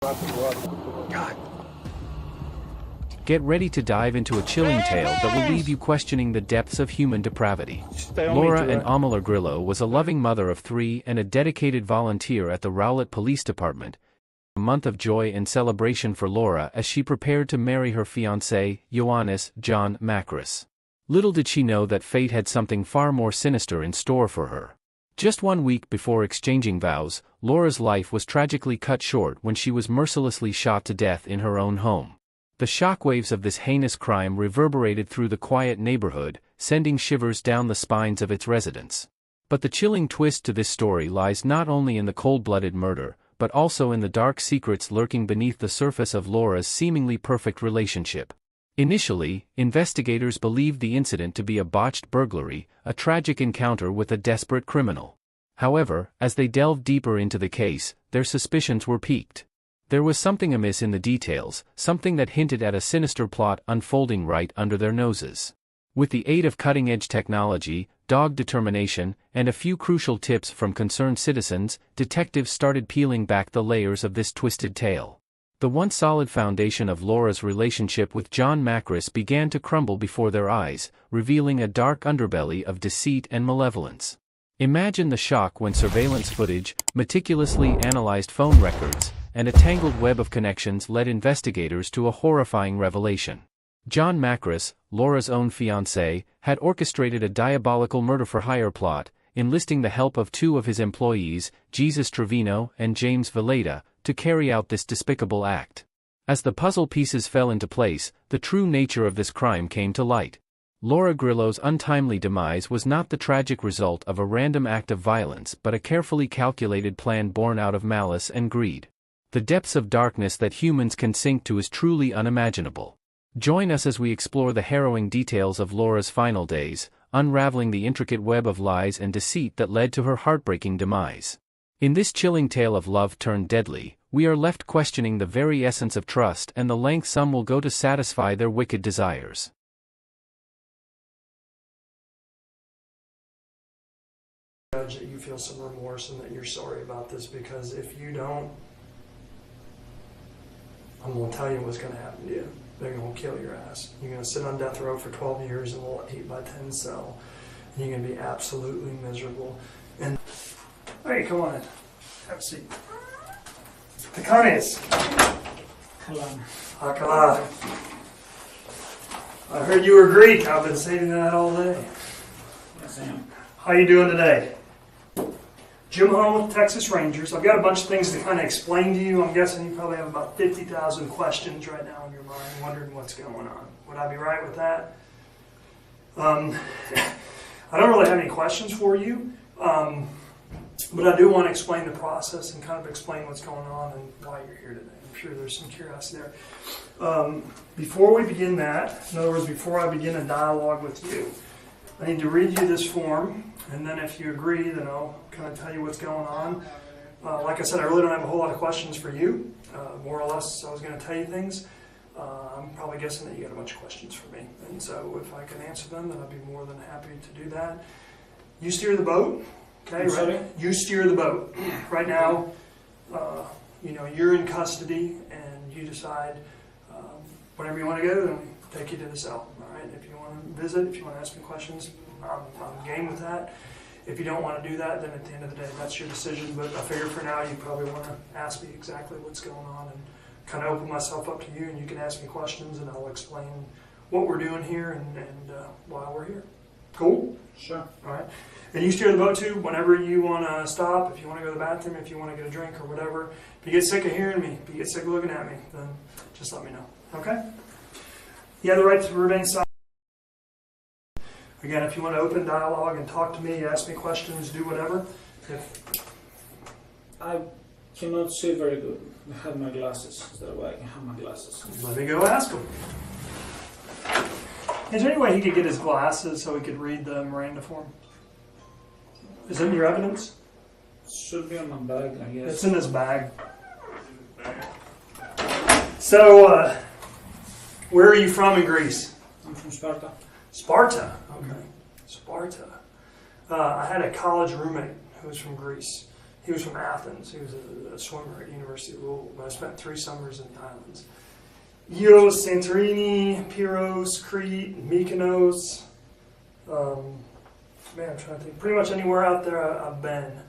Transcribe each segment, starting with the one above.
God. Get ready to dive into a chilling tale that will leave you questioning the depths of human depravity. Laura Laura Grillo was a loving mother of 3 and a dedicated volunteer at the Rowlett Police Department. A month of joy and celebration for Laura as she prepared to marry her fiancé, John Macris. Little did she know that fate had something far more sinister in store for her. Just 1 week before exchanging vows, Laura's life was tragically cut short when she was mercilessly shot to death in her own home. The shockwaves of this heinous crime reverberated through the quiet neighborhood, sending shivers down the spines of its residents. But the chilling twist to this story lies not only in the cold-blooded murder, but also in the dark secrets lurking beneath the surface of Laura's seemingly perfect relationship. Initially, investigators believed the incident to be a botched burglary, a tragic encounter with a desperate criminal. However, as they delved deeper into the case, their suspicions were piqued. There was something amiss in the details, something that hinted at a sinister plot unfolding right under their noses. With the aid of cutting-edge technology, dogged determination, and a few crucial tips from concerned citizens, detectives started peeling back the layers of this twisted tale. The once solid foundation of Laura's relationship with John Macris began to crumble before their eyes, revealing a dark underbelly of deceit and malevolence. Imagine the shock when surveillance footage, meticulously analyzed phone records, and a tangled web of connections led investigators to a horrifying revelation. John Macris, Laura's own fiancé, had orchestrated a diabolical murder-for-hire plot, enlisting the help of 2 of his employees, Jesus Trevino and James Villeda, to carry out this despicable act. As the puzzle pieces fell into place, the true nature of this crime came to light. Laura Grillo's untimely demise was not the tragic result of a random act of violence but a carefully calculated plan born out of malice and greed. The depths of darkness that humans can sink to is truly unimaginable. Join us as we explore the harrowing details of Laura's final days, unraveling the intricate web of lies and deceit that led to her heartbreaking demise. In this chilling tale of love turned deadly, we are left questioning the very essence of trust and the lengths some will go to satisfy their wicked desires. That you feel some remorse and that you're sorry about this, because if you don't, I'm going to tell you what's going to happen to you. They're going to kill your ass. You're going to sit on death row for 12 years in a little 8x10 cell. And you're going to be absolutely miserable. And hey, come on in. Have a seat. Tacanes. Akala. I heard you were Greek. I've been saying that all day. Yes, I am. How you doing today? Jim home with Texas Rangers. I've got a bunch of things to kind of explain to you. I'm guessing you probably have about 50,000 questions right now in your mind, wondering what's going on. Would I be right with that? I don't really have any questions for you, but I do want to explain the process and kind of explain what's going on and why you're here today. I'm sure there's some curiosity there. Before we begin that, in other words, before I begin a dialogue with you, I need to read you this form, and then if you agree, then I'll kind of tell you what's going on. Like I said, I really don't have a whole lot of questions for you. More or less, I was going to tell you things. I'm probably guessing that you got a bunch of questions for me. And so if I can answer them, then I'd be more than happy to do that. You steer the boat, okay? Right? You steer the boat. Right now, you're in custody, and you decide whenever you want to go, then we take you to the cell. If you want to visit, if you want to ask me questions, I'm game with that. If you don't want to do that, then at the end of the day, that's your decision. But I figure for now, you probably want to ask me exactly what's going on and kind of open myself up to you, and you can ask me questions, and I'll explain what we're doing here and why we're here. Cool? Sure. All right. And you steer the boat too whenever you want to stop, if you want to go to the bathroom, if you want to get a drink or whatever. If you get sick of hearing me, if you get sick of looking at me, then just let me know. Okay? You have the right to remain silent. Again, if you want to open dialogue and talk to me, ask me questions, do whatever. I cannot see very good. I have my glasses. Is that why I can have my glasses? Let me go ask him. Is there any way he could get his glasses so he could read the Miranda form? Is it in your evidence? It should be on my bag, I guess. It's in his bag. So, where are you from in Greece? I'm from Sparta. Sparta. Okay. Sparta. I had a college roommate who was from Greece. He was from Athens. He was a swimmer at University of Louisville. But I spent 3 summers in the islands. Ios, Santorini, Pyros, Crete, Mykonos. Man, I'm trying to think. Pretty much anywhere out there I've been.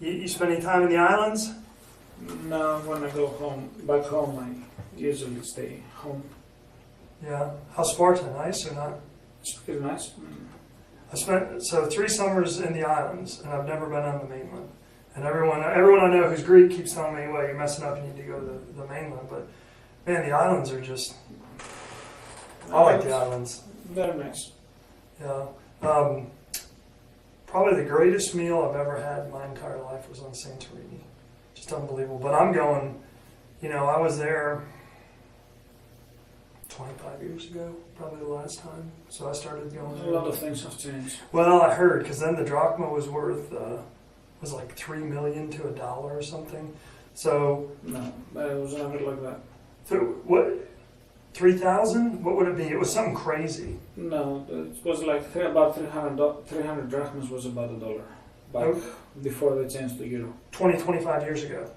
You spend any time in the islands? No, when I go home, back home, I usually stay home. Yeah. How's Sparta? Nice or not? It's pretty nice. I spent 3 summers in the islands, and I've never been on the mainland. And everyone I know who's Greek keeps telling me, well, you're messing up, you need to go to the mainland. But man, the islands are just, I like the islands. Very nice. Yeah. Probably the greatest meal I've ever had in my entire life was on Santorini. Just unbelievable. But I'm going, I was there 25 years ago, probably the last time. So I started going there. A lot of things have changed. Well, I heard, because then the drachma was worth, was like $3 million to $1 or something. So. No, it was never like that. So what, 3,000? What would it be? It was something crazy. No, it was like about 300 drachmas was about $1 back before they changed to euro. 25 years ago.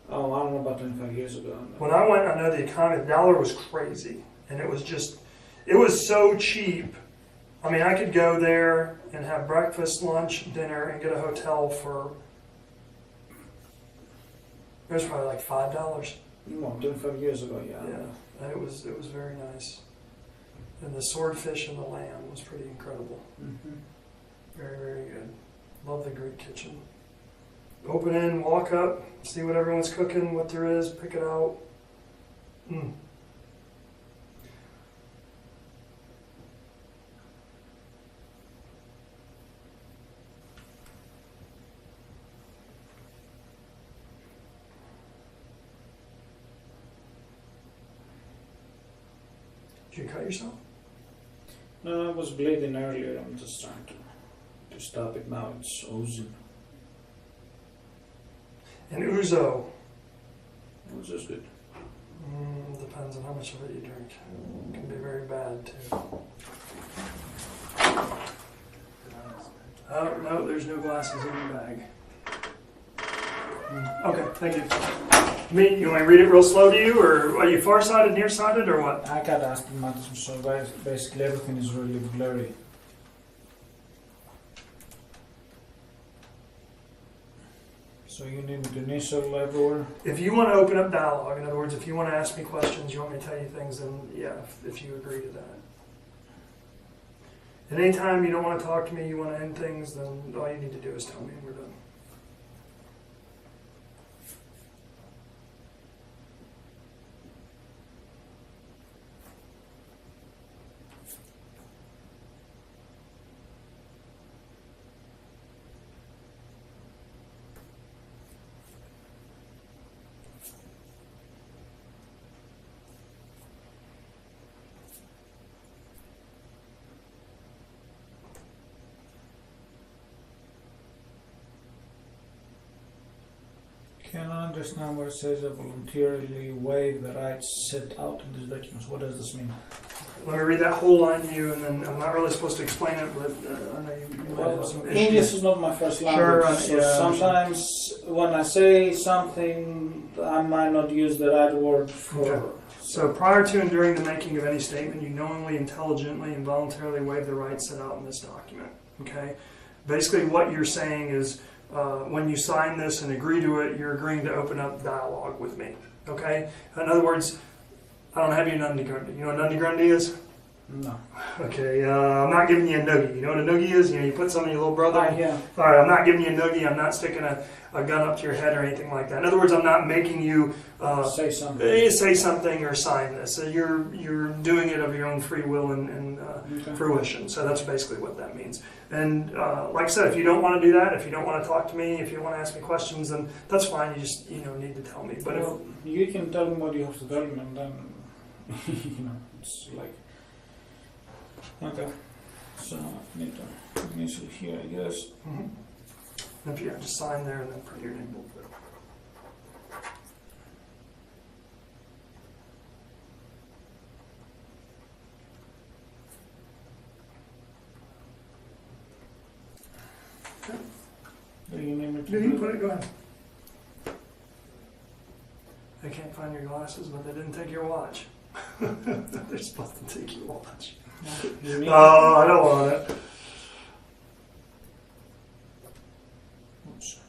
Oh, I don't know about 25 years ago. When I went, I know the economy, the dollar was crazy. And it was so cheap. I mean, I could go there and have breakfast, lunch, dinner, and get a hotel for, it was probably like $5. No, 25 years ago, yeah. Yeah, it was very nice. And the swordfish and the lamb was pretty incredible. Mm-hmm. Very, very good. Love the Greek kitchen. Open in, walk up, see what everyone's cooking, what there is, pick it out. Mm. Did you cut yourself? No, I was bleeding earlier. I'm just trying to stop it now. It's oozing. And ouzo. Ouzo's good. Depends on how much of it you drink. It can be very bad too. Oh, no, there's no glasses in the bag. Okay, thank you. You want me to read it real slow to you, or are you far-sighted, nearsighted, or what? I got astigmatism, so basically everything is really blurry. So you need me to initial everywhere? If you want to open up dialogue, in other words, if you want to ask me questions, you want me to tell you things, then yeah, if you agree to that. At any time you don't want to talk to me, you want to end things, then all you need to do is tell me and we're done. Can I understand where it says I voluntarily waive the rights set out in these documents? What does this mean? Let me read that whole line to you, and then I'm not really supposed to explain it, but I know you might have some issues. English is not my first language, Sure, so yeah, sometimes when I say something, I might not use the right word for... Okay. So prior to and during the making of any statement, you knowingly, intelligently, and voluntarily waive the rights set out in this document. Okay? Basically what you're saying is, when you sign this and agree to it, you're agreeing to open up dialogue with me. Okay? In other words, I don't have you Nandi Grundy. You know what Nandi Grundy is? No. Okay, I'm not giving you a noogie. You know what a noogie is? You put some on your little brother? Yeah. Alright, I'm not giving you a noogie. I'm not sticking a gun up to your head or anything like that. In other words, I'm not making you say something or sign this. So you're doing it of your own free will and fruition. So that's basically what that means. And like I said, if you don't want to do that, if you don't want to talk to me, if you don't want to ask me questions, then that's fine. You just need to tell me. But well, you can tell me what you have to tell me, and then it's like okay. So I need to initial here, I guess. If you just sign there and then put your name. Do you need me me to No, you do put that? it, go ahead. They can't find your glasses, but they didn't take your watch. They're supposed to take your watch. You mean? Oh, I don't want it. Oops.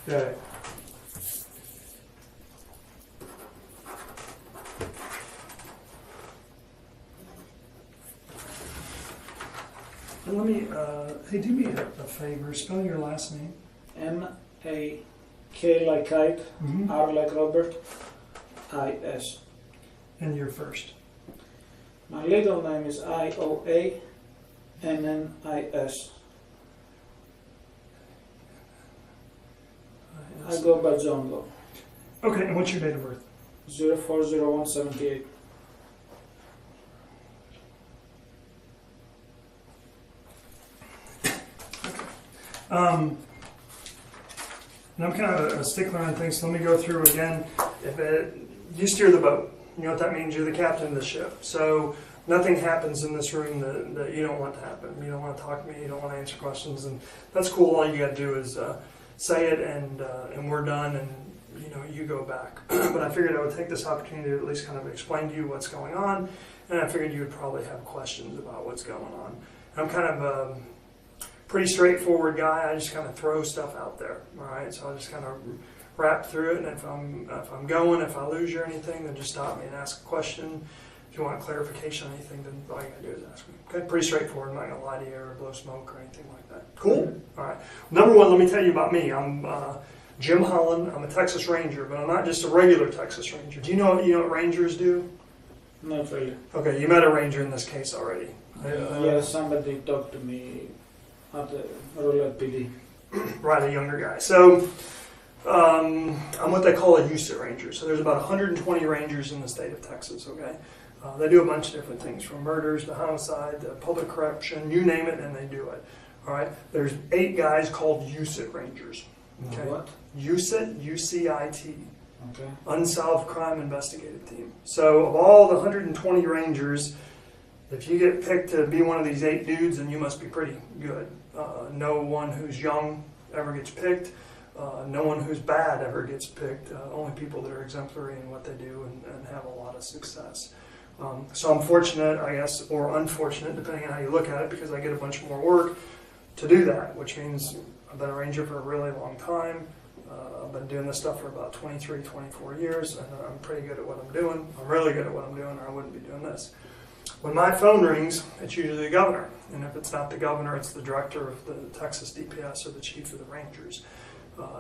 Okay. And let me, hey, do me a favor. Spell your last name. M-A-K like kite, Mm-hmm. R like Robert, I-S. And your first. My legal name is I-O-A-N-N-I-S. I go by John Law. Okay, and what's your date of birth? 040178. And I'm kind of a stickler on things, so let me go through again. You steer the boat. You know what that means? You're the captain of the ship. So nothing happens in this room that you don't want to happen. You don't want to talk to me. You don't want to answer questions, and that's cool. All you got to do is say it, and we're done, and you go back. But I figured I would take this opportunity to at least kind of explain to you what's going on, and I figured you would probably have questions about what's going on. I'm kind of a pretty straightforward guy. I just kind of throw stuff out there. All right, so I'll just kind of wrap through it, and if I lose you or anything, then just stop me and ask a question. If you want clarification on anything, then all you gotta do is ask me. Okay, pretty straightforward. I'm not gonna lie to you or blow smoke or anything like that. Cool. All right. Number one, let me tell you about me. I'm Jim Holland. I'm a Texas Ranger, but I'm not just a regular Texas Ranger. Do you know what Rangers do? Not really. Okay, you met a Ranger in this case already. Yeah, somebody talked to me at the Roulette PD. Right, a younger guy. So I'm what they call a UCIT Ranger. So there's about 120 Rangers in the state of Texas, okay? They do a bunch of different things, from murders to homicide to public corruption, you name it, and they do it. All right? There's 8 guys called UCIT Rangers. Okay? What? UCIT, U-C-I-T. Okay. Unsolved Crime Investigative Team. So of all the 120 Rangers, if you get picked to be one of these 8 dudes, then you must be pretty good. No one who's young ever gets picked. No one who's bad ever gets picked. Only people that are exemplary in what they do and have a lot of success. So I'm fortunate, I guess, or unfortunate, depending on how you look at it, because I get a bunch more work to do that, which means I've been a Ranger for a really long time. I've been doing this stuff for about 23, 24 years, and I'm pretty good at what I'm doing. I'm really good at what I'm doing, or I wouldn't be doing this. When my phone rings, it's usually the governor. And if it's not the governor, it's the director of the Texas DPS or the chief of the Rangers.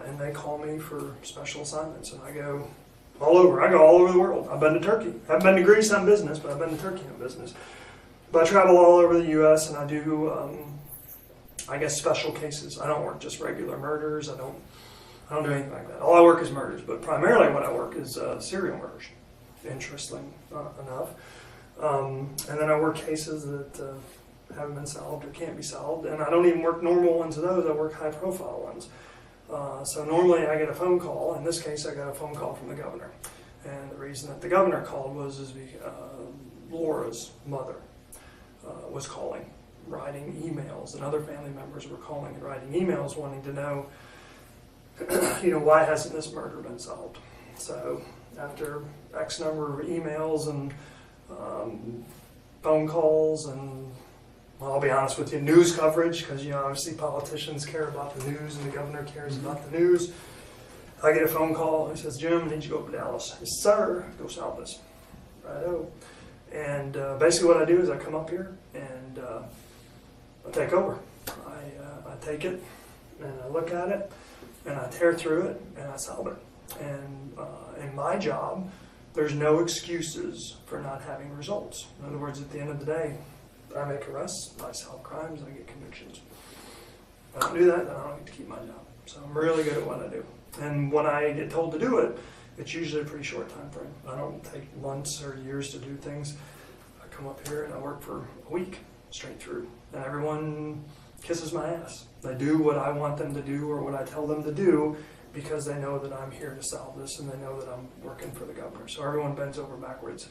And they call me for special assignments, and I go all over. I go all over the world. I've been to Turkey. I haven't been to Greece on business, but I've been to Turkey on business. But I travel all over the U.S., and I do, I guess, special cases. I don't work just regular murders. I don't do anything like that. All I work is murders, but primarily what I work is serial murders, interestingly enough. And then I work cases that haven't been solved or can't be solved, and I don't even work normal ones of those. I work high-profile ones. So normally I get a phone call. In this case, I got a phone call from the governor. And the reason that the governor called was Laura's mother was calling, writing emails, and other family members were calling and writing emails wanting to know, why hasn't this murder been solved? So after X number of emails and phone calls and, well, I'll be honest with you, news coverage, because obviously politicians care about the news and the governor cares about the news. I get a phone call. He says, "Jim, I need you to go up to Dallas." I said, "Sir, go solve this." Righto. And basically what I do is I come up here and I take over. I take it and I look at it and I tear through it and I solve it. And in my job, there's no excuses for not having results. In other words, at the end of the day, I make arrests, I solve crimes, I get convictions. If I don't do that, then I don't get to keep my job. So I'm really good at what I do. And when I get told to do it, it's usually a pretty short time frame. I don't take months or years to do things. I come up here and I work for a week straight through. And everyone kisses my ass. They do what I want them to do or what I tell them to do because they know that I'm here to solve this and they know that I'm working for the governor. So everyone bends over backwards.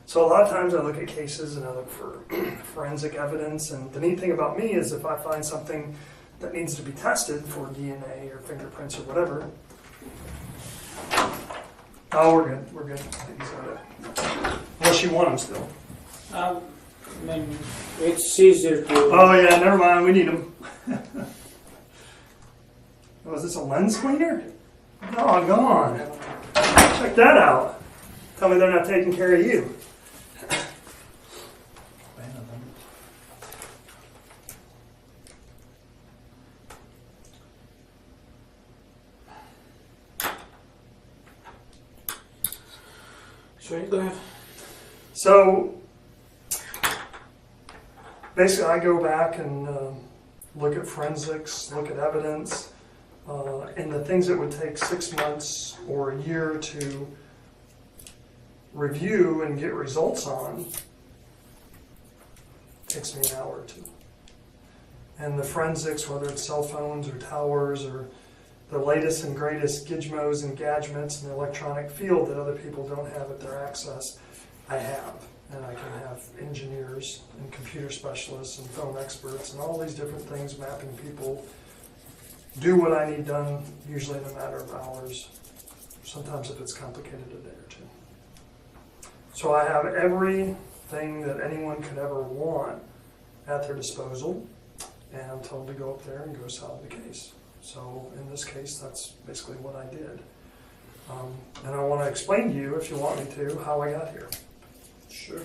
So a lot of times I look at cases and I look for forensic evidence. And the neat thing about me is if I find something that needs to be tested for DNA or fingerprints or whatever. Oh, we're good. We're good. I think he's got it. Unless you want him still. I mean, it's easier to. Oh yeah, never mind. We need him. Oh, is this a lens cleaner? Doggone. Check that out. Tell me they're not taking care of you. Sorry, go ahead. So, basically I go back and look at forensics, look at evidence, and the things that would take 6 months or a year to review and get results on takes me an hour or two. And the forensics, whether it's cell phones or towers or the latest and greatest gizmos and gadgets in the electronic field that other people don't have at their access, I have. And I can have engineers and computer specialists and phone experts and all these different things mapping people do what I need done, usually in a matter of hours. Sometimes if it's complicated, a day or two. So I have everything that anyone could ever want at their disposal, and I'm told to go up there and go solve the case. So in this case, that's basically what I did. And I want to explain to you, if you want me to, how I got here. Sure.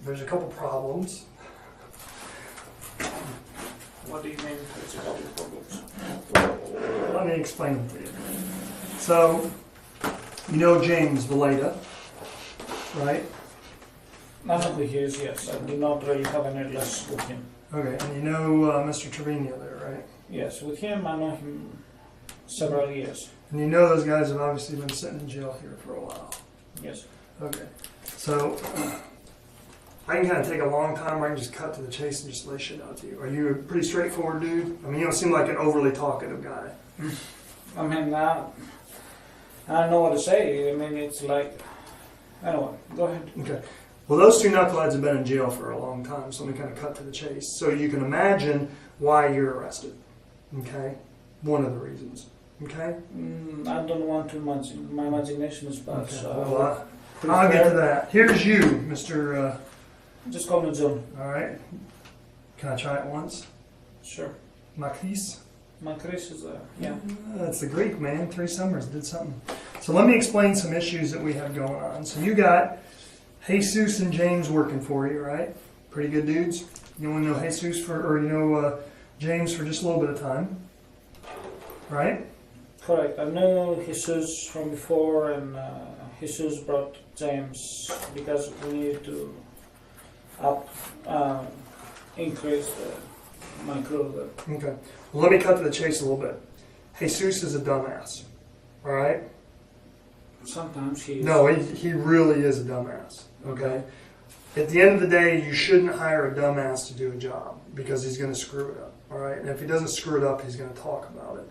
There's a couple problems. What do you mean there's a couple of problems? Let me explain them to you. So, you know James Valeda, right? None of the years, yes. I do not really have any relationship with him. Okay, and you know Mr. Trevino there, right? Yes, with him I know him several years. And you know those guys have obviously been sitting in jail here for a while. Yes. Okay, so I can kind of take a long time, or I can just cut to the chase and just lay shit out to you. Are you a pretty straightforward dude? I mean, you don't seem like an overly talkative guy. I mean, I don't know what to say. I mean, it's like, anyway, go ahead. Okay. Well, those two knuckleheads have been in jail for a long time, so let me kind of cut to the chase. So you can imagine why you're arrested. Okay? One of the reasons. Okay? I don't want to imagine. My imagination is bad. Okay. So Well, I'll get to that. Here's you, Mr. Just call me John. All right. Can I try it once? Sure. Macris? Macris is yeah. That's the Greek, man. 3 summers did something. So let me explain some issues that we have going on. So you got Jesus and James working for you, right? Pretty good dudes. You want to know Jesus James for just a little bit of time, right? Correct. I know Jesus from before, and Jesus brought James because we needed to increase my crew there. Okay. Well, let me cut to the chase a little bit. Jesus is a dumbass, all right? Sometimes he is. No, he really is a dumbass, okay? At the end of the day, you shouldn't hire a dumbass to do a job because he's going to screw it up, all right? And if he doesn't screw it up, he's going to talk about it.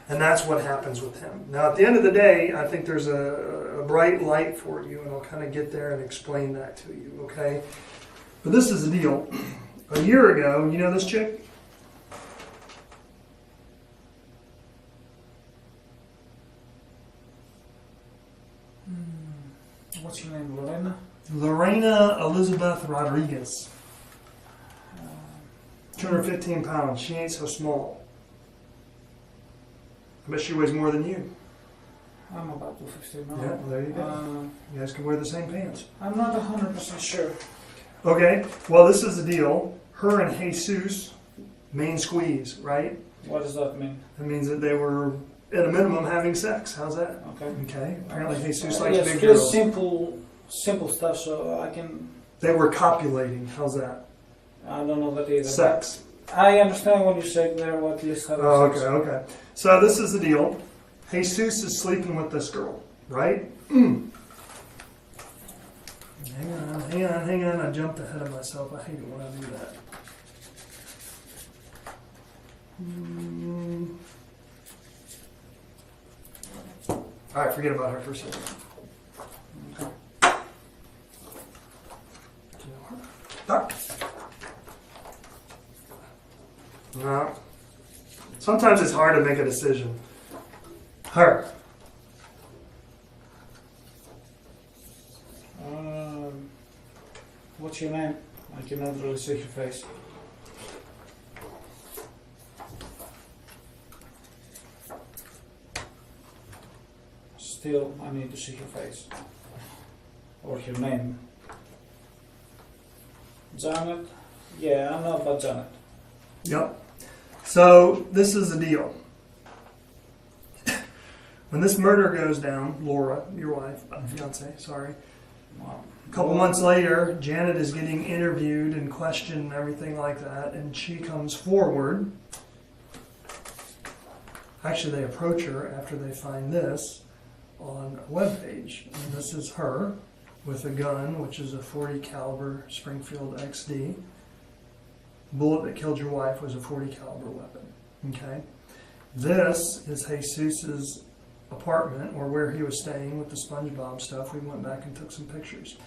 And that's what happens with him. Now, at the end of the day, I think there's a bright light for you, and I'll kind of get there and explain that to you, okay? But this is the deal. A year ago, you know this chick? What's her name? Lorena? Lorena Elizabeth Rodriguez. 215 pounds. She ain't so small. I bet she weighs more than you. I'm about 250 now. Yeah, well, there you go. You guys can wear the same pants. I'm not 100% sure. Okay, well, this is the deal. Her and Jesus, main squeeze, right? What does that mean? That means that they were, at a minimum, having sex. How's that? Okay. Okay. Apparently Jesus likes yes, big just girls. simple stuff, so I can... They were copulating. How's that? I don't know that either. Sex. I understand what you said there, what Liz had Oh, sex. okay, okay. So this is the deal. Jesus is sleeping with this girl, right? Hang on. I jumped ahead of myself. I hate it when I do that. All right, forget about her for a second. Do you know her? Doc? No. Sometimes it's hard to make a decision. Her. What's your name? I cannot really see your face. Still, I need to see your face. Or your name. Janet? Yeah, I know about Janet. Yep. So, this is the deal. When this murder goes down, Laura, your wife, fiancé, sorry. Wow. A couple months later, Janet is getting interviewed and questioned and everything like that, and she comes forward. Actually, they approach her after they find this on a webpage. And this is her with a gun, which is a .40 caliber Springfield XD. Bullet that killed your wife was a .40 caliber weapon. Okay? This is Jesus's apartment, or where he was staying with the SpongeBob stuff. We went back and took some pictures.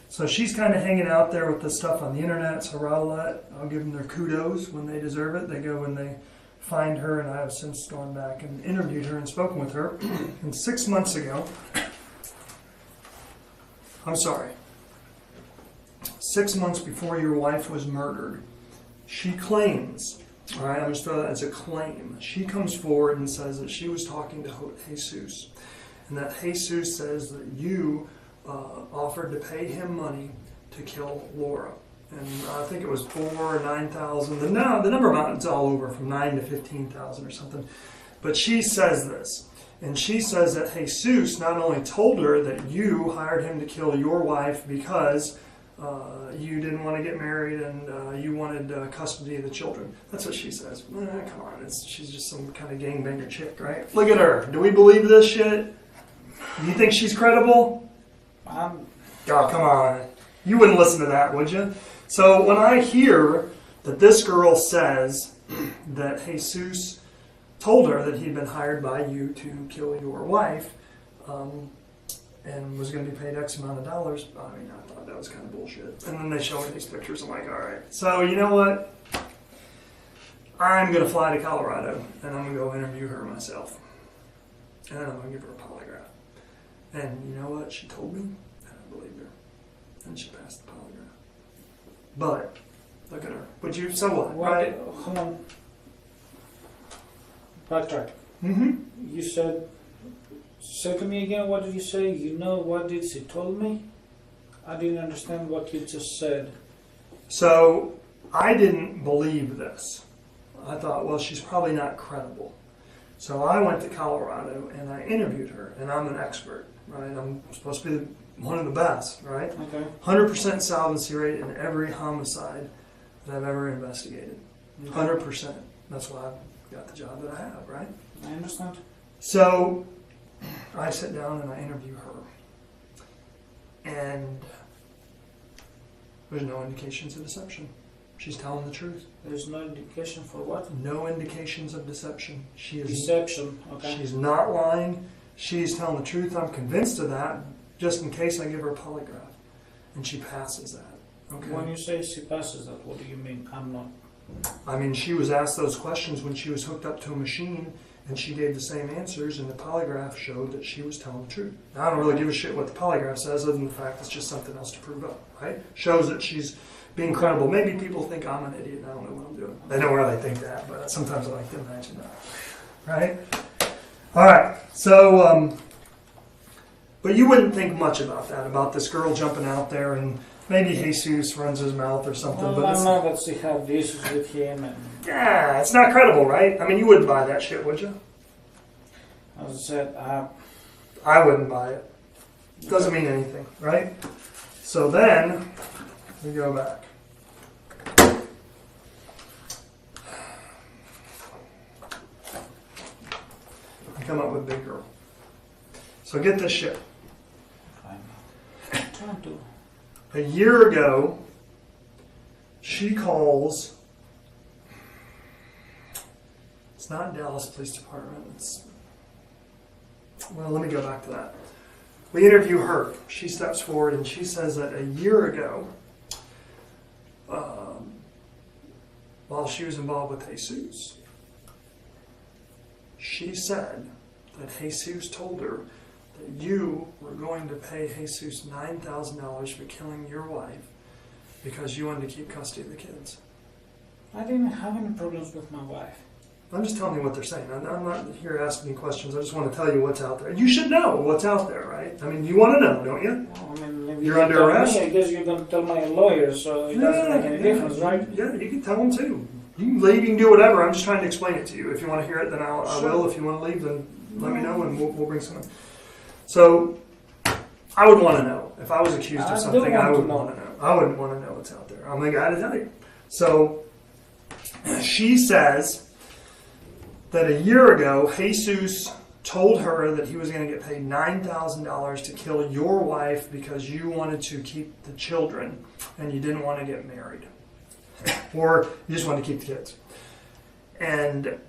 So she's kind of hanging out there with the stuff on the internet, so I'll give them their kudos when they deserve it. They go and they find her, and I have since gone back and interviewed her and spoken with her. And 6 months ago, 6 months before your wife was murdered, she claims, all right, I'm just throwing that as a claim. She comes forward and says that she was talking to Jesus, and that Jesus says that you offered to pay him money to kill Laura. And I think it was 4,000 or 9,000. The number amount is all over, from 9 to 15,000 or something. But she says this, and she says that Jesus not only told her that you hired him to kill your wife because you didn't want to get married and you wanted custody of the children. That's what she says. Come on, she's just some kind of gangbanger chick, right? Look at her. Do we believe this shit? Do you think she's credible? Oh, come on. You wouldn't listen to that, would you? So when I hear that this girl says that Jesus told her that he'd been hired by you to kill your wife, and was going to be paid X amount of dollars, I mean, I thought that was kind of bullshit. And then they show me these pictures. I'm like, all right. So you know what? I'm going to fly to Colorado, and I'm going to go interview her myself. And then I'm going to give her a polygraph. And you know what she told me? And I believed her. And she passed the polygraph. But, look at her. But you, so what? Right? Hold on. Backtrack. Mm-hmm. You said, say to me again, what did you say? You know what did she told me? I didn't understand what you just said. So, I didn't believe this. I thought, well, she's probably not credible. So I went to Colorado and I interviewed her, and I'm an expert, right? I'm supposed to be one of the best, right? Okay. 100% solvency rate in every homicide that I've ever investigated. 100%. That's why I've got the job that I have, right? I understand. So I sit down and I interview her, and there's no indications of deception. She's telling the truth. There's no indication for what? No indications of deception. She is Deception, okay. She's not lying. She's telling the truth. I'm convinced of that, just in case I give her a polygraph. And she passes that. Okay. When you say she passes that, what do you mean? I'm not. I mean, she was asked those questions when she was hooked up to a machine, and she gave the same answers, and the polygraph showed that she was telling the truth. Now, I don't really give a shit what the polygraph says, other than the fact it's just something else to prove up, right? Shows that she's being credible. Maybe people think I'm an idiot and I don't know what I'm doing. They don't really think that, but sometimes I like to imagine that. Right? All right. So, but you wouldn't think much about that, about this girl jumping out there, and maybe Jesus runs his mouth or something. Well, but I know that she had issues with him. And yeah, it's not credible, right? I mean, you wouldn't buy that shit, would you? as I said, I wouldn't buy it. Doesn't mean anything, right? So then, we go back. I come up with big girl. So get this shit. I'm trying to. A year ago, she calls. It's not Dallas Police Department. Well, let me go back to that. We interview her. She steps forward and she says that a year ago, while she was involved with Jesus. She said that Jesus told her that you were going to pay Jesus $9,000 for killing your wife because you wanted to keep custody of the kids. I didn't have any problems with my wife. I'm just telling you what they're saying. I'm not here asking you questions. I just want to tell you what's out there. You should know what's out there, right? I mean, you want to know, don't you? Well, I mean, if You're you under tell arrest? Me, I guess you're going to tell my lawyer, so it doesn't make any difference, right? Yeah, you can tell them too. You can leave, you can do whatever. I'm just trying to explain it to you. If you want to hear it, then I will. If you want to leave, then let me know and we'll bring someone. So, I would want to know. If I was accused of something, I would want to know. I wouldn't want to know what's out there. I'm the guy to tell you. So, she says that a year ago, Jesus told her that he was going to get paid $9,000 to kill your wife because you wanted to keep the children and you didn't want to get married. Or you just wanted to keep the kids. And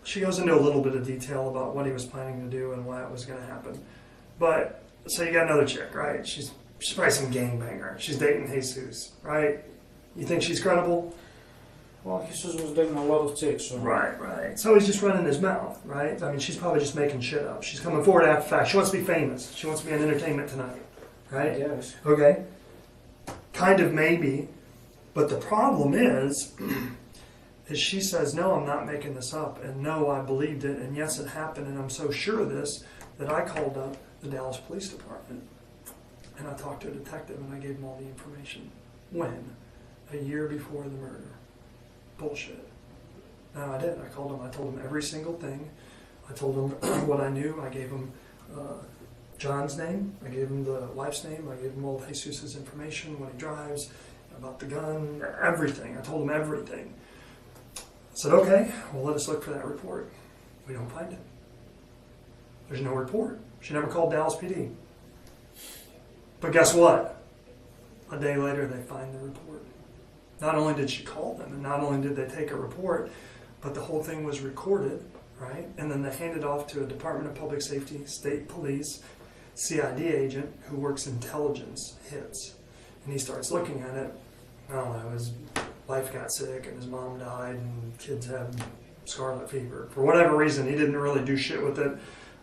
she goes into a little bit of detail about what he was planning to do and why it was going to happen. But, so you got another chick, right? She's probably some gangbanger. She's dating Jesus, right? You think she's credible? Well, Jesus was dating a lot of chicks, so... Right. So he's just running his mouth, right? I mean, she's probably just making shit up. She's coming forward after the fact. She wants to be famous. She wants to be on Entertainment Tonight, right? Yes. Okay. Kind of maybe. But the problem is she says, no, I'm not making this up. And no, I believed it. And yes, it happened. And I'm so sure of this that I called up the Dallas Police Department. And I talked to a detective and I gave him all the information. When? A year before the murder. Bullshit. No, I did. I called him. I told him every single thing. I told him what I knew. I gave him John's name. I gave him the wife's name. I gave him all of Jesus' information, when he drives, about the gun, everything. I told him everything. I said, okay, well, let us look for that report. We don't find it. There's no report. She never called Dallas PD. But guess what? A day later, they find the report. Not only did she call them, and not only did they take a report, but the whole thing was recorded, right? And then they handed off to a Department of Public Safety, State Police, CID agent who works intelligence hits. And he starts looking at it. I don't know, his wife got sick and his mom died and kids had scarlet fever. For whatever reason, he didn't really do shit with it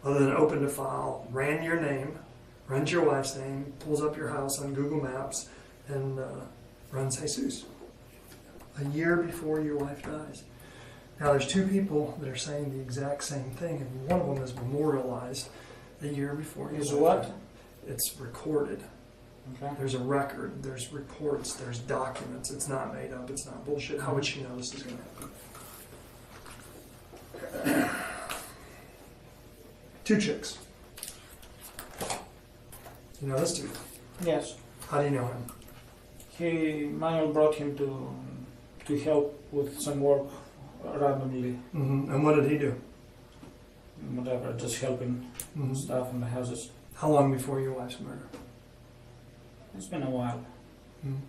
other than opened a file, ran your name, runs your wife's name, pulls up your house on Google Maps, and runs Jesus. A year before your wife dies. Now there's two people that are saying the exact same thing, and one of them is memorialized a year before your Is wife what? died. It's recorded. Okay. There's a record, there's reports, there's documents. It's not made up, it's not bullshit. How would she know this is going to happen? Two chicks. You know this dude? Yes. How do you know him? Manuel brought him to help with some work randomly. Mm-hmm. And what did he do? Whatever, just helping stuff in the houses. How long before your wife's murder? It's been a while. Mm-hmm.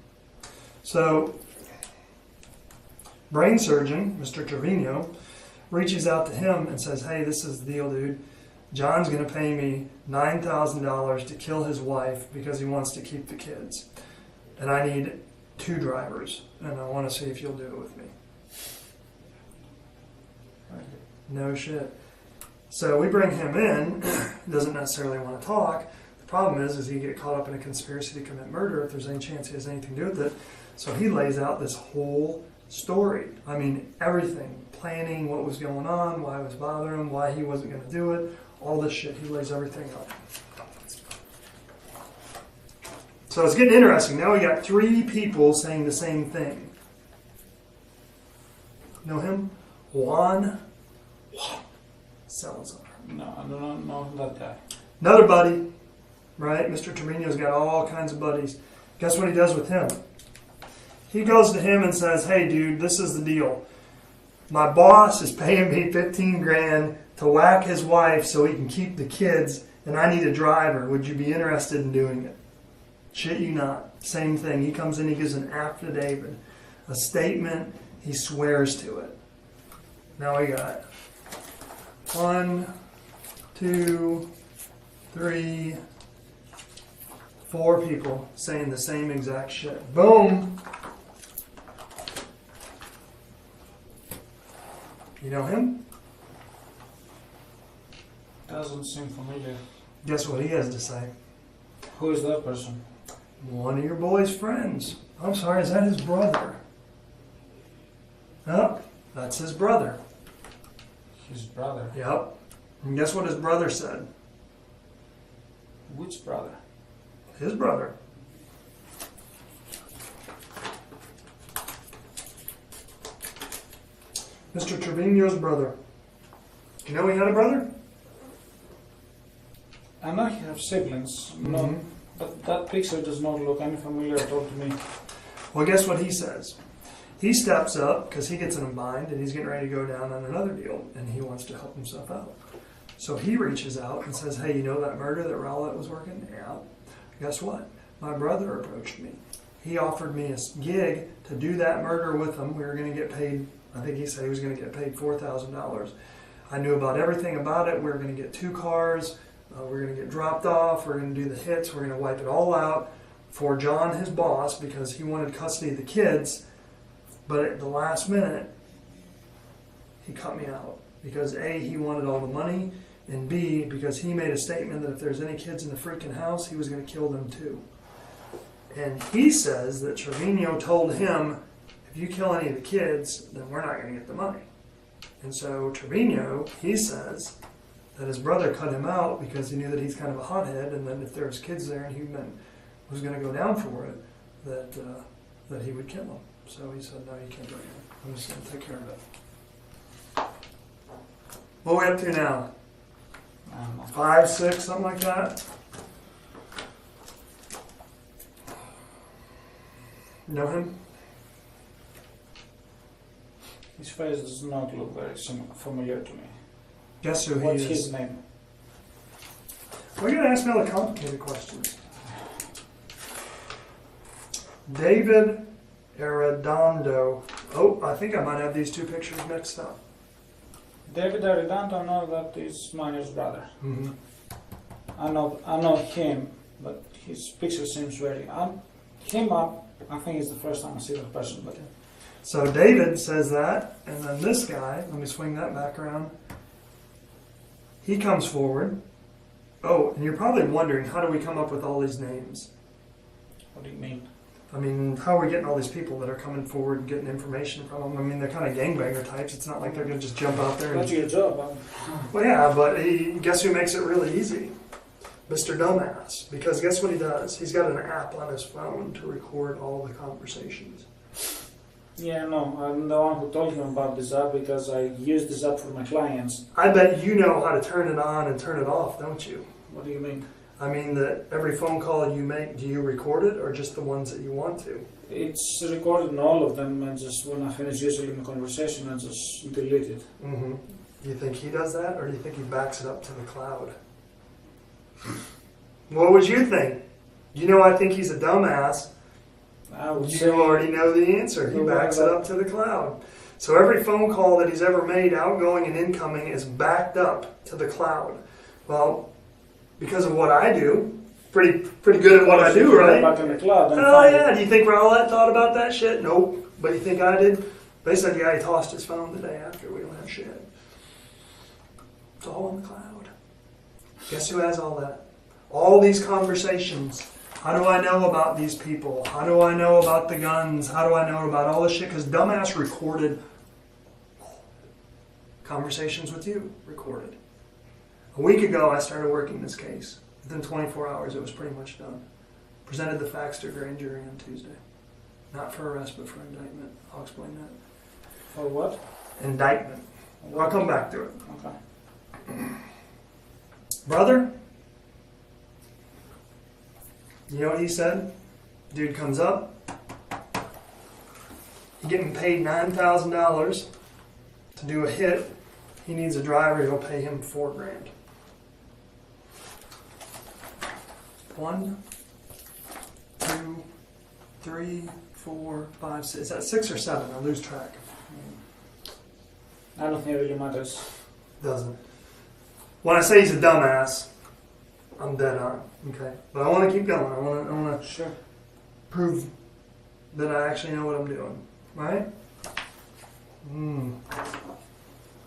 So, brain surgeon, Mr. Trevino, reaches out to him and says, hey, this is the deal, dude. John's going to pay me $9,000 to kill his wife because he wants to keep the kids. And I need 2 drivers, and I want to see if you'll do it with me. No shit. So we bring him in. He doesn't necessarily want to talk. The problem is he get caught up in a conspiracy to commit murder if there's any chance he has anything to do with it. So he lays out this whole story. I mean, everything. Planning what was going on, why it was bothering him, why he wasn't going to do it. All this shit. He lays everything out. So it's getting interesting. Now we got 3 people saying the same thing. Know him? Juan Salazar. No, I do not know that guy. Another buddy, right? Mr. Trevino's got all kinds of buddies. Guess what he does with him? He goes to him and says, hey, dude, this is the deal. My boss is paying me $15,000 to whack his wife so he can keep the kids, and I need a driver. Would you be interested in doing it? Shit you not. Same thing. He comes in, he gives an affidavit, a statement, he swears to it. Now we got 1, 2, 3, 4 people saying the same exact shit. Boom! You know him? Doesn't seem familiar. Guess what he has to say? Who is that person? One of your boy's friends. I'm sorry, is that his brother? Yep, that's his brother. His brother. Yep. And guess what his brother said? Which brother? His brother. Mr. Trevino's brother. Do you know he had a brother? I know he has siblings. No, but that picture does not look any familiar at all to me. Well, guess what he says? He steps up because he gets in a bind and he's getting ready to go down on another deal and he wants to help himself out. So he reaches out and says, hey, you know that murder that Rowlett was working? Yeah. Guess what? My brother approached me. He offered me a gig to do that murder with him. We were going to get paid, I think he said he was going to get paid $4,000. I knew about everything about it. We were going to get 2 cars. We're going to get dropped off. We're going to do the hits. We're going to wipe it all out for John, his boss, because he wanted custody of the kids. But at the last minute, he cut me out. Because A, he wanted all the money, and B, because he made a statement that if there's any kids in the freaking house, he was going to kill them too. And he says that Trevino told him, if you kill any of the kids, then we're not going to get the money. And so Trevino, he says that his brother cut him out because he knew that he's kind of a hothead, and then if there was kids there and he was going to go down for it, that he would kill them. So he said, no, you can't do it. I'm just going to take care of it. What are we up to now? 5, 6, something like that? Know him? His face does not look very familiar to me. Guess who What's he is? his name? We're going to ask all the complicated questions. David Arredondo. Oh, I think I might have these 2 pictures mixed up. David Arredondo, no, that is Manuel's brother. Mm-hmm. I know him, but his picture seems very... I think it's the first time I see that person. But So David says that, and then this guy, let me swing that back around. He comes forward. Oh, and you're probably wondering, how do we come up with all these names? what do you mean? I mean, how are we getting all these people that are coming forward and getting information from them? I mean, they're kind of gangbanger types. It's not like they're going to just jump out there. That's your job. Well, yeah, but guess who makes it really easy? Mr. Dumbass. Because guess what he does? He's got an app on his phone to record all the conversations. Yeah, no, I'm the one who told him about this app because I use this app for my clients. I bet you know how to turn it on and turn it off, don't you? What do you mean? I mean that every phone call you make, do you record it or just the ones that you want to? It's recorded in all of them, and just when I finish usually my conversation, I just delete it. Mm-hmm. Do you think he does that, or do you think he backs it up to the cloud? What would you think? You know, I think he's a dumbass. I would You say already know the answer. He backs it up to the cloud. So every phone call that he's ever made, outgoing and incoming, is backed up to the cloud. Well, because of what I do, pretty good at what I do, right? Back in the cloud. Oh yeah. Do you think Rowlett thought about that shit? Nope. But you think I did? They said, yeah, he tossed his phone the day after. We don't have shit. It's all in the cloud. Guess who has all that? All these conversations. How do I know about these people? How do I know about the guns? How do I know about all this shit? Because Dumbass recorded conversations with you. Recorded. A week ago, I started working this case. Within 24 hours, it was pretty much done. Presented the facts to a grand jury on Tuesday. Not for arrest, but for indictment. I'll explain that. For what? Indictment. I'll come back to it. Okay. Brother? You know what he said? Dude comes up. He's getting paid $9,000 to do a hit. He needs a driver. He'll pay him $4,000. 1, 2, 3, 4, 5, 6. Is that 6 or 7? I lose track. I don't think it really matters. Doesn't. When I say he's a dumbass, I'm dead on. Okay, but I want to keep going. I want to Sure. prove that I actually know what I'm doing. Right?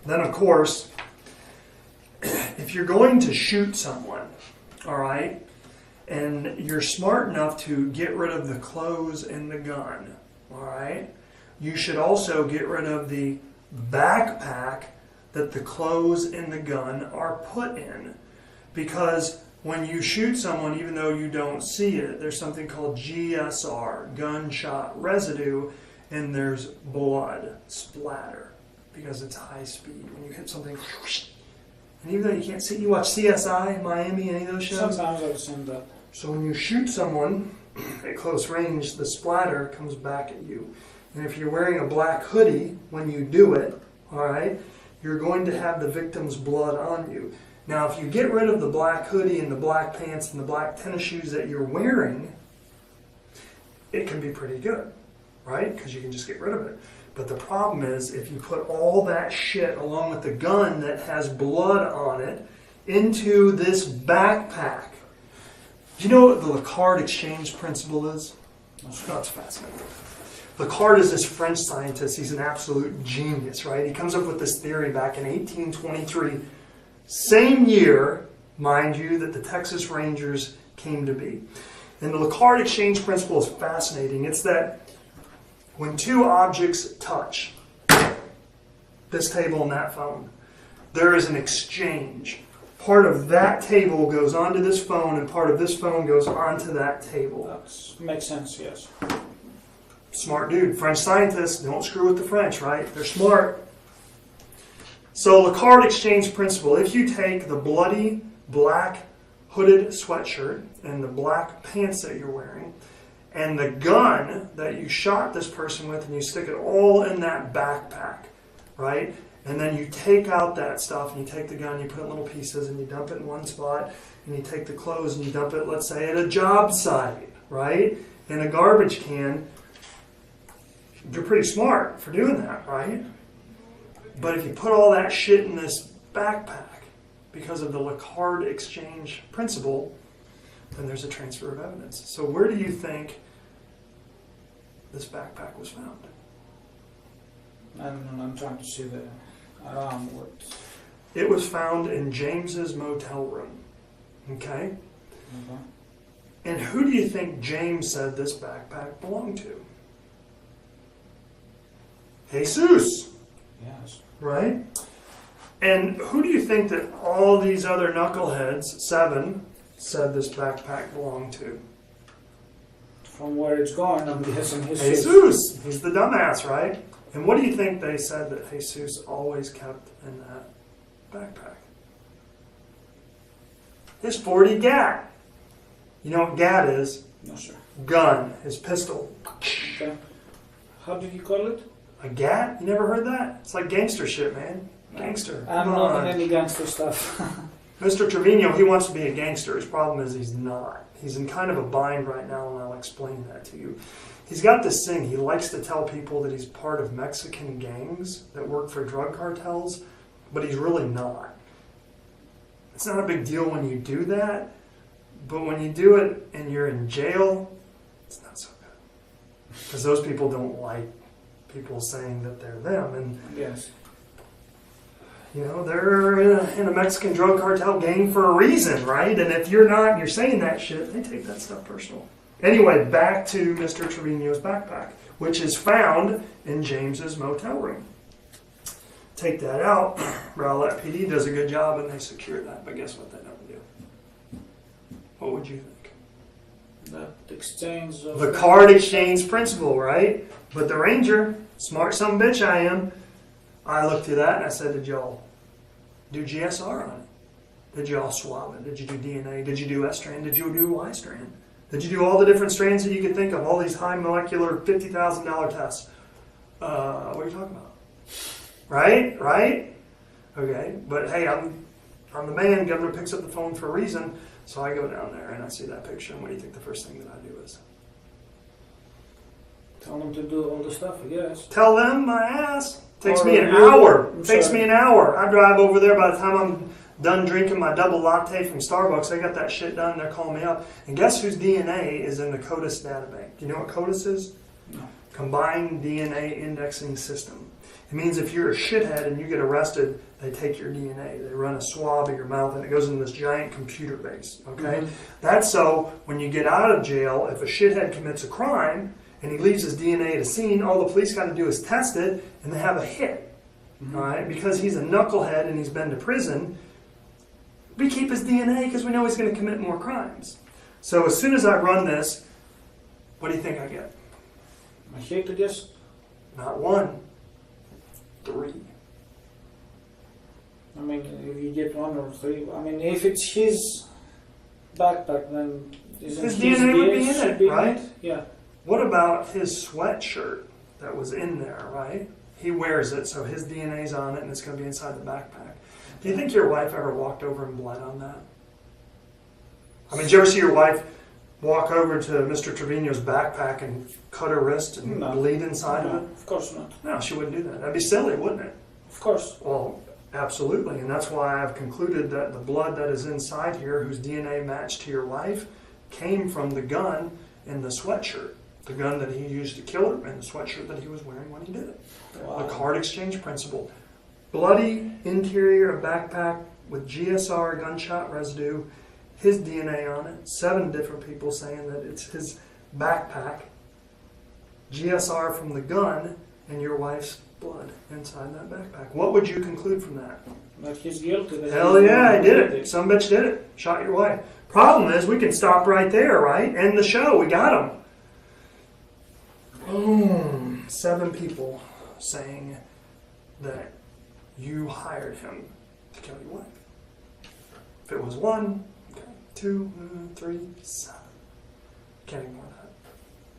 Then, of course, if you're going to shoot someone, all right, and you're smart enough to get rid of the clothes in the gun, all right, you should also get rid of the backpack that the clothes in the gun are put in. Because when you shoot someone, even though you don't see it, there's something called GSR, gunshot residue, and there's blood splatter because it's high speed. When you hit something, and even though you can't see, you watch CSI, Miami, any of those shows? Sometimes I've seen that. So when you shoot someone at close range, the splatter comes back at you. And if you're wearing a black hoodie when you do it, all right, you're going to have the victim's blood on you. Now, if you get rid of the black hoodie and the black pants and the black tennis shoes that you're wearing, it can be pretty good, right? Because you can just get rid of it. But the problem is, if you put all that shit along with the gun that has blood on it into this backpack. Do you know what the Lacard exchange principle is? That's fascinating. Lacard is this French scientist. He's an absolute genius, right? He comes up with this theory back in 1823. Same year, mind you, that the Texas Rangers came to be. And the Lacard exchange principle is fascinating. It's that when two objects touch, this table and that phone, there is an exchange. Part of that table goes onto this phone, and part of this phone goes onto that table. That makes sense, yes. Smart dude. French scientists, don't screw with the French, right? They're smart. So Lacard exchange principle, if you take the bloody black hooded sweatshirt and the black pants that you're wearing and the gun that you shot this person with and you stick it all in that backpack, right? And then you take out that stuff and you take the gun, you put it in little pieces and you dump it in one spot, and you take the clothes and you dump it, let's say, at a job site, right? In a garbage can. You're pretty smart for doing that, right? But if you put all that shit in this backpack because of the Lacard exchange principle, then there's a transfer of evidence. So where do you think this backpack was found? I don't know, I'm trying to see the around what. It was found in James's motel room. Okay? And who do you think James said this backpack belonged to? Jesus. Yes. Right? And who do you think that all these other knuckleheads, 7, said this backpack belonged to? From where it's going, I'm guessing Jesus. He's the dumbass, right? And what do you think they said that Jesus always kept in that backpack? His 40 gat. You know what gat is? No, sir. Gun. His pistol. Okay. How did you call it? A gat? You never heard that? It's like gangster shit, man. Gangster. I'm Come not on. in any gangster stuff. Mr. Trevino, he wants to be a gangster. His problem is he's not. He's in kind of a bind right now, and I'll explain that to you. He's got this thing. He likes to tell people that he's part of Mexican gangs that work for drug cartels, but he's really not. It's not a big deal when you do that, but when you do it and you're in jail, it's not so good. Because those people don't like people saying that they're them. And Yes. you know, they're in a Mexican drug cartel gang for a reason, right? And if you're not, you're saying that shit, they take that stuff personal. Anyway, back to Mr. Trevino's backpack, which is found in James's motel room. Take that out. Rowlett PD does a good job and they secure that, but guess what they don't do? What would you think? That exchange of... The card exchange principle, right? But the Ranger, smart some bitch I am, I looked through that and I said, did y'all do GSR on it? Did y'all swab it? Did you do DNA? Did you do S strand? Did you do Y strand? Did you do all the different strands that you could think of? All these high molecular $50,000 tests. What are you talking about? Right? Right? Okay. But hey, I'm the man. Governor picks up the phone for a reason. So I go down there and I see that picture. And what do you think the first thing that I do is? Tell them to do all the stuff, I guess. Tell them my ass. Takes Or me an you- hour. I'm Takes sorry. me an hour. I drive over there. By the time I'm done drinking my double latte from Starbucks, they got that shit done. They're calling me up. And guess whose DNA is in the CODIS databank? Do you know what CODIS is? No. Combined DNA Indexing System. It means if you're a shithead and you get arrested, they take your DNA. They run a swab of your mouth and it goes in this giant computer base. Okay? Mhm. That's so when you get out of jail, if a shithead commits a crime and he leaves his DNA at a scene, all the police got to do is test it and they have a hit. Mhm. All right? Because he's a knucklehead and he's been to prison, we keep his DNA because we know he's going to commit more crimes. So as soon as I run this, what do you think I get? I hate to guess. Not 1, 3. I mean, if you get 1 or 3, I mean, if it's his backpack, then isn't His DNA would be in should it, be right? Yeah. What about his sweatshirt that was in there, right? He wears it, so his DNA's on it, and it's going to be inside the backpack. Do you think your wife ever walked over and bled on that? I mean, did you ever see your wife walk over to Mr. Trevino's backpack and cut her wrist and No. bleed inside No, of it? of course not. No, she wouldn't do that. That'd be silly, wouldn't it? Of course. Well, absolutely, and that's why I've concluded that the blood that is inside here, whose DNA matched to your wife, came from the gun in the sweatshirt. The gun that he used to kill her and the sweatshirt that he was wearing when he did it. Wow. The card exchange principle. Bloody interior of backpack with GSR gunshot residue, his DNA on it, 7 different people saying that it's his backpack, GSR from the gun, and your wife's blood inside that backpack. What would you conclude from that? But he's guilty. that Hell he's yeah, not I did guilty. it. Some bitch did it. Shot your wife. Problem is, we can stop right there, right? End the show. We got him. Boom. 7 people saying that you hired him to kill your wife. If it was 1, okay, 2, 3, 7. Can't ignore that.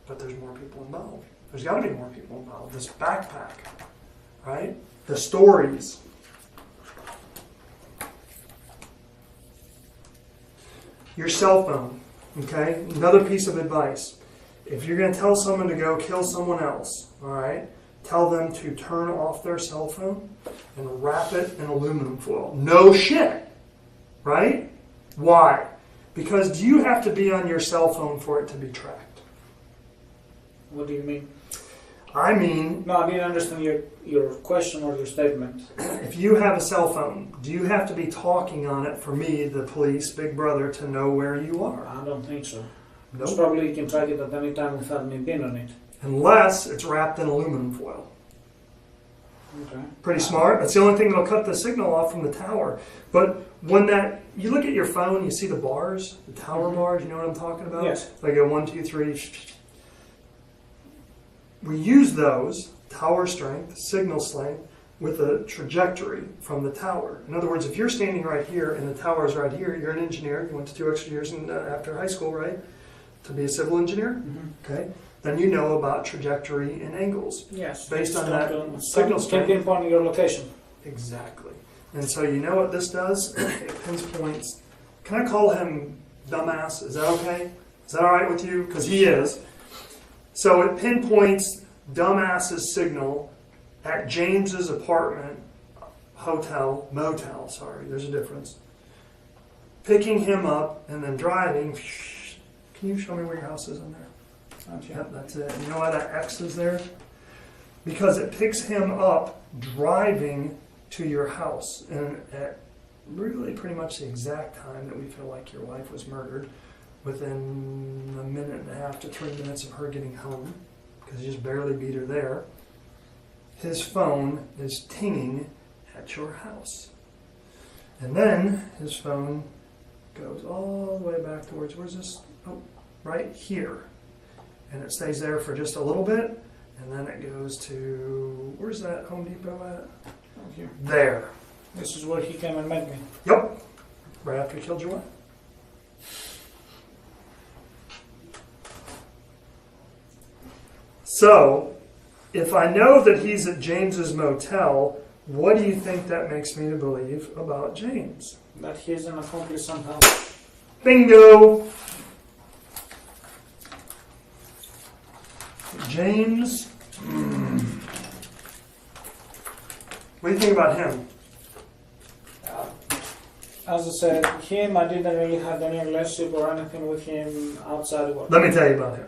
But there's more people involved. There's got to be more people involved. This backpack, right? The stories. Your cell phone, okay? Another piece of advice. If you're going to tell someone to go kill someone else, all right, tell them to turn off their cell phone and wrap it in aluminum foil. No shit, right? Why? Because do you have to be on your cell phone for it to be tracked? What do you mean? I mean, No, I didn't understand your question or your statement. if you have a cell phone, do you have to be talking on it for me, the police, Big Brother, to know where you are? I don't think so. Nope. Most probably you can track it at any time without me being on it. Unless it's wrapped in aluminum foil. Okay. Pretty smart. That's the only thing that'll cut the signal off from the tower. But when you look at your phone, you see the bars, the tower bars, you know what I'm talking about? Yes. Like a 1, 2, 3. We use those, tower strength, signal strength, with a trajectory from the tower. In other words, if you're standing right here and the tower is right here, you're an engineer, you went to 2 extra years after high school, right? To be a civil engineer? Mm-hmm. Okay. Then you know about trajectory and angles. Yes. Based on that signal signal strength. can pinpoint your location. Exactly. And so you know what this does? It pinpoints. Can I call him dumbass? Is that okay? Is that all right with you? Because he is. So it pinpoints dumbass's signal at James's apartment, hotel, motel, sorry, there's a difference. Picking him up and then driving. Can you show me where your house is on there? Yep, that's it. You know why that X is there? Because it picks him up driving to your house, and at really pretty much the exact time that we feel like your wife was murdered, within 1.5 to 3 minutes of her getting home, because he just barely beat her there, his phone is tinging at your house. And then his phone goes all the way back towards, where's this? Oh, right here. And it stays there for just a little bit, and then it goes to, where's that Home Depot at? Right here. There. This is where he came and met me. Yep. Right after he killed your wife. So, if I know that he's at James's motel, what do you think that makes me to believe about James? That he's an accomplice somehow. Bingo! James. What do you think about him? As I said, him, I didn't really have any relationship or anything with him outside of work. Let me tell you about him.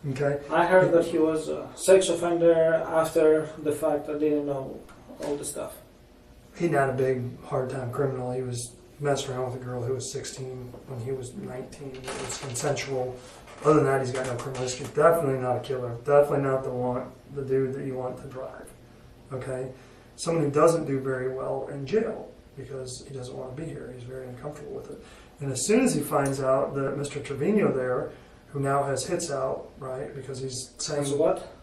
Okay? I heard that he was a sex offender after the fact. I didn't know all the stuff. He not a big, hard-time criminal. He was messing around with a girl who was 16 when he was 19. It was consensual. Other than that, he's got no criminal history. Definitely not a killer. Definitely not the dude that you want to drive. Okay? Someone who doesn't do very well in jail because he doesn't want to be here. He's very uncomfortable with it. And as soon as he finds out that Mr. Trevino there, who now has hits out, right, because he's saying... So what?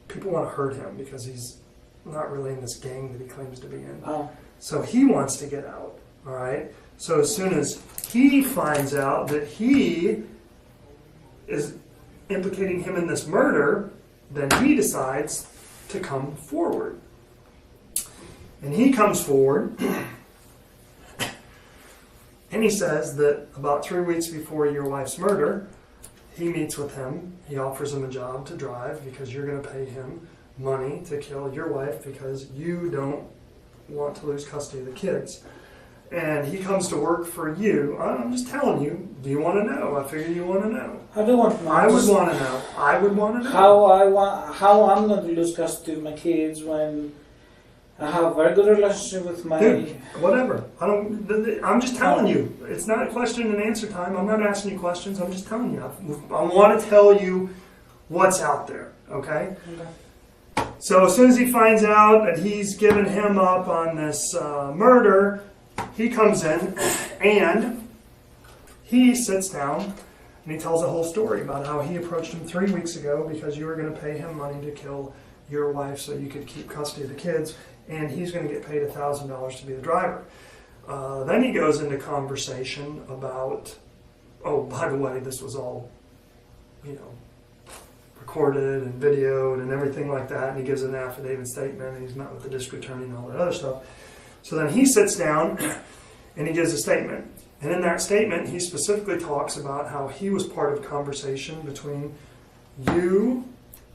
People want to hurt him because he's not really in this gang that he claims to be in. Oh. So he wants to get out, all right? So as soon as he finds out that he is implicating him in this murder, then he decides to come forward. And he comes forward, and he says that about 3 weeks before your wife's murder, he meets with him. He offers him a job to drive because you're going to pay him money to kill your wife because you don't want to lose custody of the kids. And he comes to work for you. I'm just telling you. Do you want to know? I figure you want to know. I do want to know. I would want to know. I would want to know. How I'm going to lose custody of my kids when I have a very good relationship with my... Dude, whatever. I'm just telling you. It's not a question and answer time. I'm not asking you questions. I'm just telling you. I want to tell you what's out there. Okay? So as soon as he finds out that he's given him up on this murder, he comes in and he sits down and he tells a whole story about how he approached him 3 weeks ago because you were going to pay him money to kill your wife so you could keep custody of the kids, and he's going to get paid $1,000 to be the driver. Then he goes into conversation about, oh, by the way, this was all, recorded and videoed and everything like that, and he gives an affidavit statement, and he's met with the district attorney and all that other stuff. So then he sits down and he gives a statement. And in that statement, he specifically talks about how he was part of a conversation between you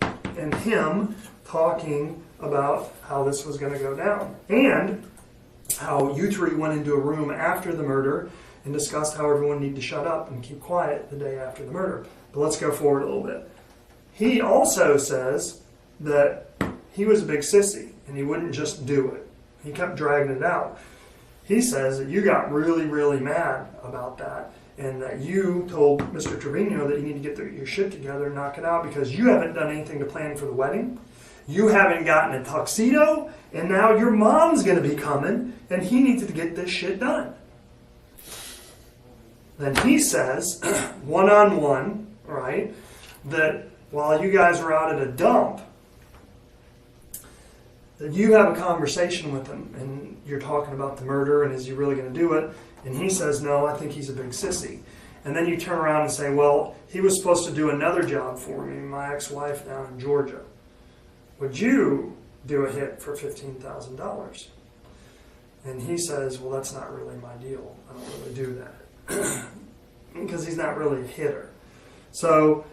and him talking about how this was going to go down. And how you three went into a room after the murder and discussed how everyone needed to shut up and keep quiet the day after the murder. But let's go forward a little bit. He also says that he was a big sissy and he wouldn't just do it. He kept dragging it out. He says that you got really, really mad about that and that you told Mr. Trevino that you need to get your shit together and knock it out because you haven't done anything to plan for the wedding. You haven't gotten a tuxedo, and now your mom's going to be coming, and he needs to get this shit done. Then he says, one-on-one, right, that while you guys are out at a dump, that you have a conversation with him, and you're talking about the murder, and is he really going to do it? And he says, no, I think he's a big sissy. And then you turn around and say, well, he was supposed to do another job for me, my ex-wife down in Georgia. Would you do a hit for $15,000? And he says, well, that's not really my deal. I don't really do that. Because he's not really a hitter. So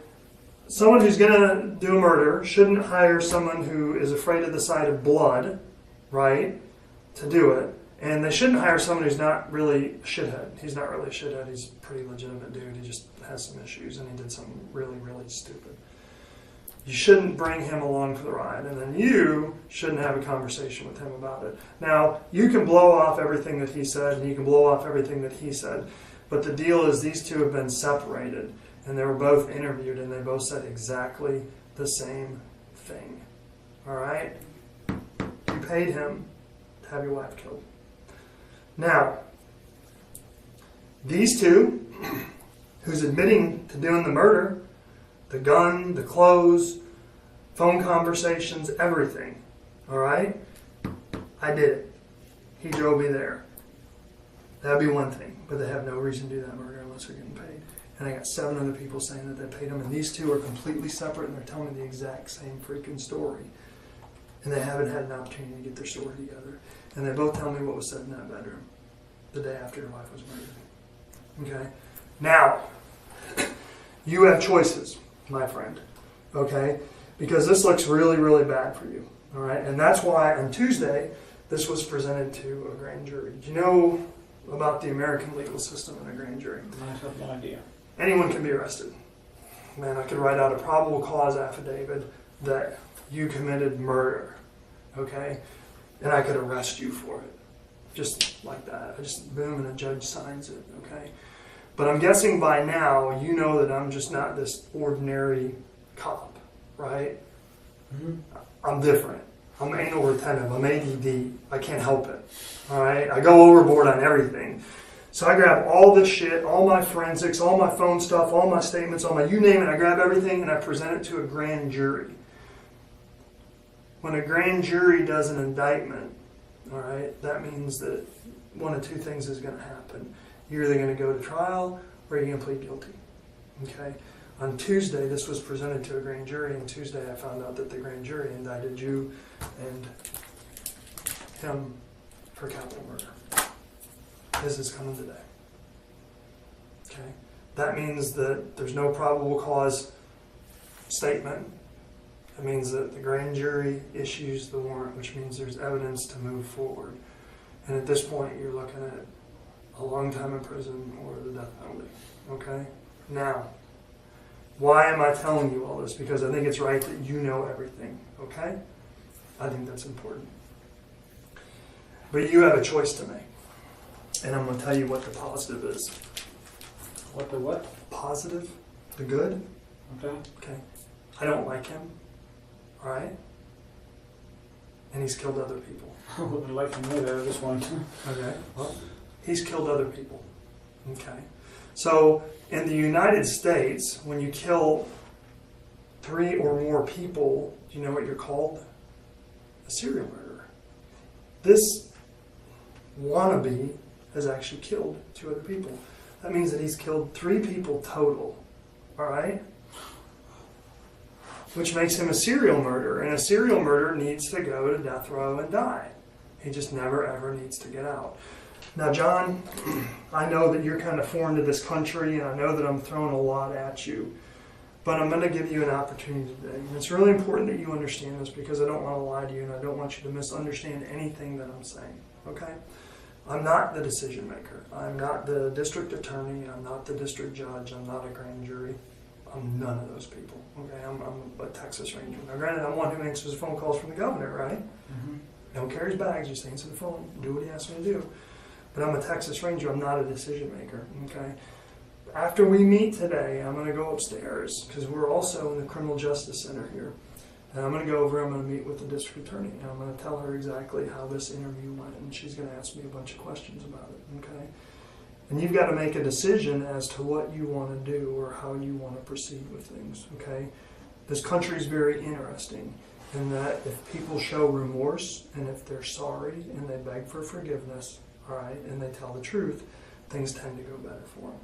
someone who's going to do a murder shouldn't hire someone who is afraid of the sight of blood, right, to do it. And they shouldn't hire someone who's not really a shithead. He's not really a shithead. He's a pretty legitimate dude. He just has some issues, and he did something really, really stupid. You shouldn't bring him along for the ride, and then you shouldn't have a conversation with him about it. Now, you can blow off everything that he said, and you can blow off everything that he said, but the deal is these two have been separated, and they were both interviewed, and they both said exactly the same thing. All right? You paid him to have your wife killed. Now, these two, who's admitting to doing the murder, the gun, the clothes, phone conversations, everything. All right? I did it. He drove me there. That'd be one thing, but they have no reason to do that murder unless they're getting paid. And I got 7 other people saying that they paid them, and these two are completely separate, and they're telling me the exact same freaking story. And they haven't had an opportunity to get their story together. And they both tell me what was said in that bedroom the day after your wife was murdered. Okay? Now, you have choices, my friend. Okay? Because this looks really, really bad for you. All right? And that's why on Tuesday, this was presented to a grand jury. Do you know about the American legal system in a grand jury? I have no idea. Anyone can be arrested. man, I could write out a probable cause affidavit that you committed murder, okay? And I could arrest you for it, just like that. I just, boom, and a judge signs it, okay? But I'm guessing by now you know that I'm just not this ordinary cop, right? Mm-hmm. I'm different. I'm anal retentive. I'm ADD. I can't help it, all right? I go overboard on everything. So I grab all this shit, all my forensics, all my phone stuff, all my statements, all my you name it, I grab everything and I present it to a grand jury. When a grand jury does an indictment, all right, that means that one of two things is going to happen. You're either going to go to trial or you're going to plead guilty. Okay? On Tuesday, this was presented to a grand jury, and Tuesday I found out that the grand jury indicted you and him for capital murder. This is coming today. Okay? That means that there's no probable cause statement. That means that the grand jury issues the warrant, which means there's evidence to move forward. And at this point, you're looking at a long time in prison or the death penalty. Okay? Now, why am I telling you all this? Because I think it's right that you know everything. Okay? I think that's important. But you have a choice to make. And I'm going to tell you what the positive is. What the what? Positive? The good? Okay. Okay. I don't like him. Alright? And he's killed other people. I wouldn't like him either at this point. Okay. Well, he's killed other people. Okay. So, in the United States, when you kill 3 or more people, do you know what you're called? A serial murderer. This wannabe has actually killed 2 other people. That means that he's killed 3 people total. Alright? Which makes him a serial murderer. And a serial murderer needs to go to death row and die. He just never ever needs to get out. Now, John, I know that you're kind of foreign to this country, and I know that I'm throwing a lot at you. But I'm going to give you an opportunity today. And it's really important that you understand this, because I don't want to lie to you, and I don't want you to misunderstand anything that I'm saying. Okay? I'm not the decision maker. I'm not the district attorney. I'm not the district judge. I'm not a grand jury. I'm none of those people. Okay? I'm a Texas Ranger. Now, granted, I'm one who answers phone calls from the governor, right? Mm-hmm. Don't carry his bags. Just answer the phone. Do what he asks me to do. But I'm a Texas Ranger. I'm not a decision maker. Okay? After we meet today, I'm going to go upstairs, because we're also in the Criminal Justice Center here. And I'm going to go over, I'm going to meet with the district attorney, and I'm going to tell her exactly how this interview went, and she's going to ask me a bunch of questions about it, okay? And you've got to make a decision as to what you want to do or how you want to proceed with things, okay? This country is very interesting in that if people show remorse, and if they're sorry, and they beg for forgiveness, all right, and they tell the truth, things tend to go better for them.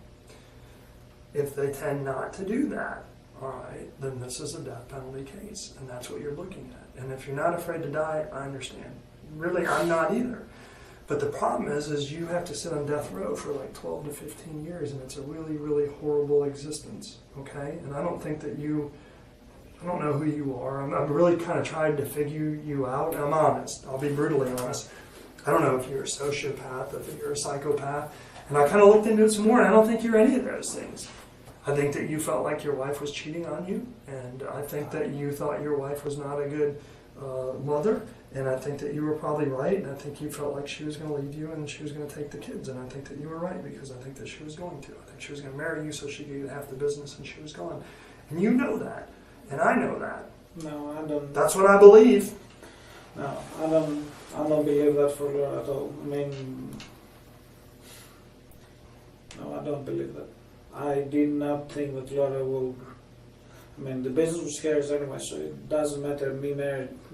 If they tend not to do that, all right, then this is a death penalty case, and that's what you're looking at. And if you're not afraid to die, I understand. Really, I'm not either. But the problem is you have to sit on death row for like 12 to 15 years, and it's a really, really horrible existence, okay? And I don't think that I don't know who you are. I'm really kind of trying to figure you out, and I'm honest. I'll be brutally honest. I don't know if you're a sociopath, if you're a psychopath. And I kind of looked into it some more, and I don't think you're any of those things. I think that you felt like your wife was cheating on you, and I think that you thought your wife was not a good mother, and I think that you were probably right, and I think you felt like she was going to leave you and she was going to take the kids, and I think that you were right, because I think that she was going to. I think she was going to marry you so she could get half the business, and she was gone. And you know that, and I know that. No, I don't. That's what I believe. No, I don't believe that for Laura at all. I mean, no, I don't believe that. I did not think that Laura will. I mean, the business was hers anyway, so it doesn't matter me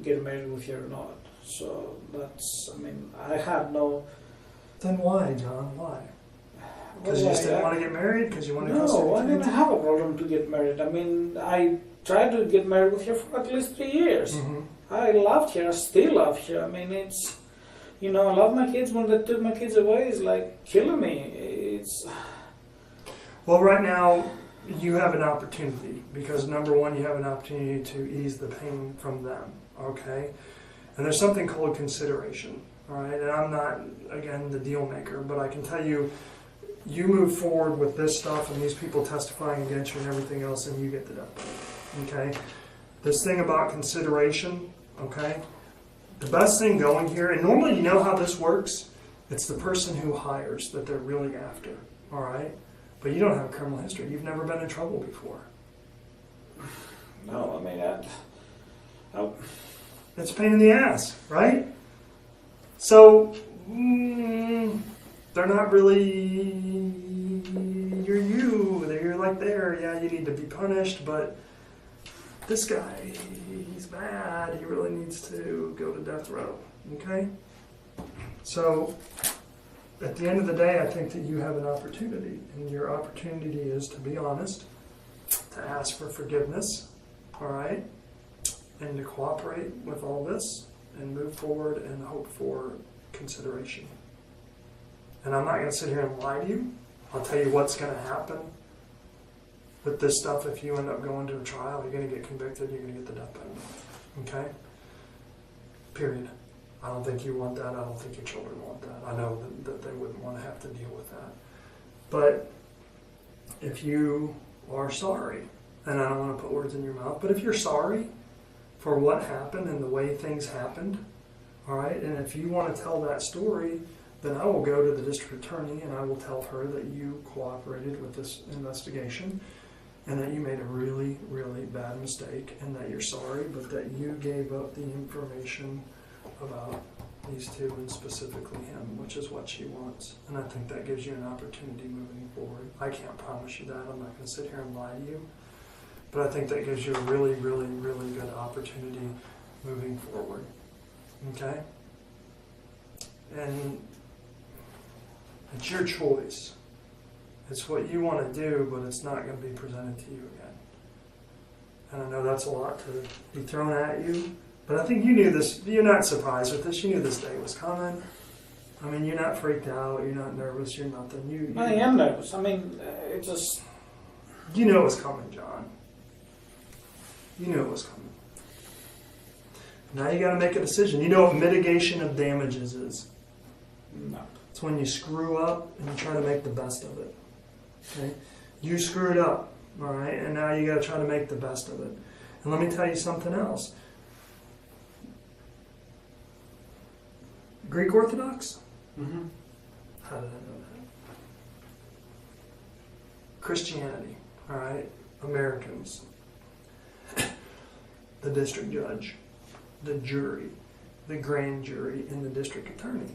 getting married with her or not. So that's. I mean, I had no. Then why, John? Why? Because you just didn't want to get married? Because you wanted to No, I didn't have a problem to get married. I mean, I tried to get married with her for at least 3 years. Mm-hmm. I loved her. I still love her. I mean, it's. I love my kids. When they took my kids away, it's like killing me. It's. Well, right now, you have an opportunity, because number one, you have an opportunity to ease the pain from them, okay? And there's something called consideration, all right? And I'm not, again, the deal maker, but I can tell you, you move forward with this stuff and these people testifying against you and everything else, and you get the death penalty. Okay? This thing about consideration, okay? The best thing going here, and normally you know how this works, it's the person who hires that they're really after, all right? But you don't have a criminal history. You've never been in trouble before. No, I mean, It's a pain in the ass, right? So, they're not really, you're like there, yeah, you need to be punished, but this guy, he's bad, he really needs to go to death row, okay? So, at the end of the day, I think that you have an opportunity, and your opportunity is to be honest, to ask for forgiveness, all right, and to cooperate with all this, and move forward and hope for consideration. And I'm not going to sit here and lie to you. I'll tell you what's going to happen with this stuff if you end up going to a trial. You're going to get convicted, you're going to get the death penalty. Okay? Period. I don't think you want that. I don't think your children want that. I know that they wouldn't want to have to deal with that. But if you are sorry, and I don't want to put words in your mouth, but if you're sorry for what happened and the way things happened, all right, and if you want to tell that story, then I will go to the district attorney and I will tell her that you cooperated with this investigation and that you made a really, really bad mistake and that you're sorry, but that you gave up the information about these two and specifically him, which is what she wants. And I think that gives you an opportunity moving forward. I can't promise you that. I'm not going to sit here and lie to you. But I think that gives you a really, really, really good opportunity moving forward. Okay? And it's your choice. It's what you want to do, but it's not going to be presented to you again. And I know that's a lot to be thrown at you, but I think you knew this. You're not surprised with this. You knew this day was coming. I mean, you're not freaked out. You're not nervous. You're nothing. I am nervous. I mean, it just... You know it's coming, John. You knew it was coming. Now you got to make a decision. You know what mitigation of damages is? No. It's when you screw up and you try to make the best of it. Okay? You screwed up, all right, and now you got to try to make the best of it. And let me tell you something else. Greek Orthodox? Mm-hmm. How did I know that? Christianity, all right, Americans, the district judge, the jury, the grand jury, and the district attorney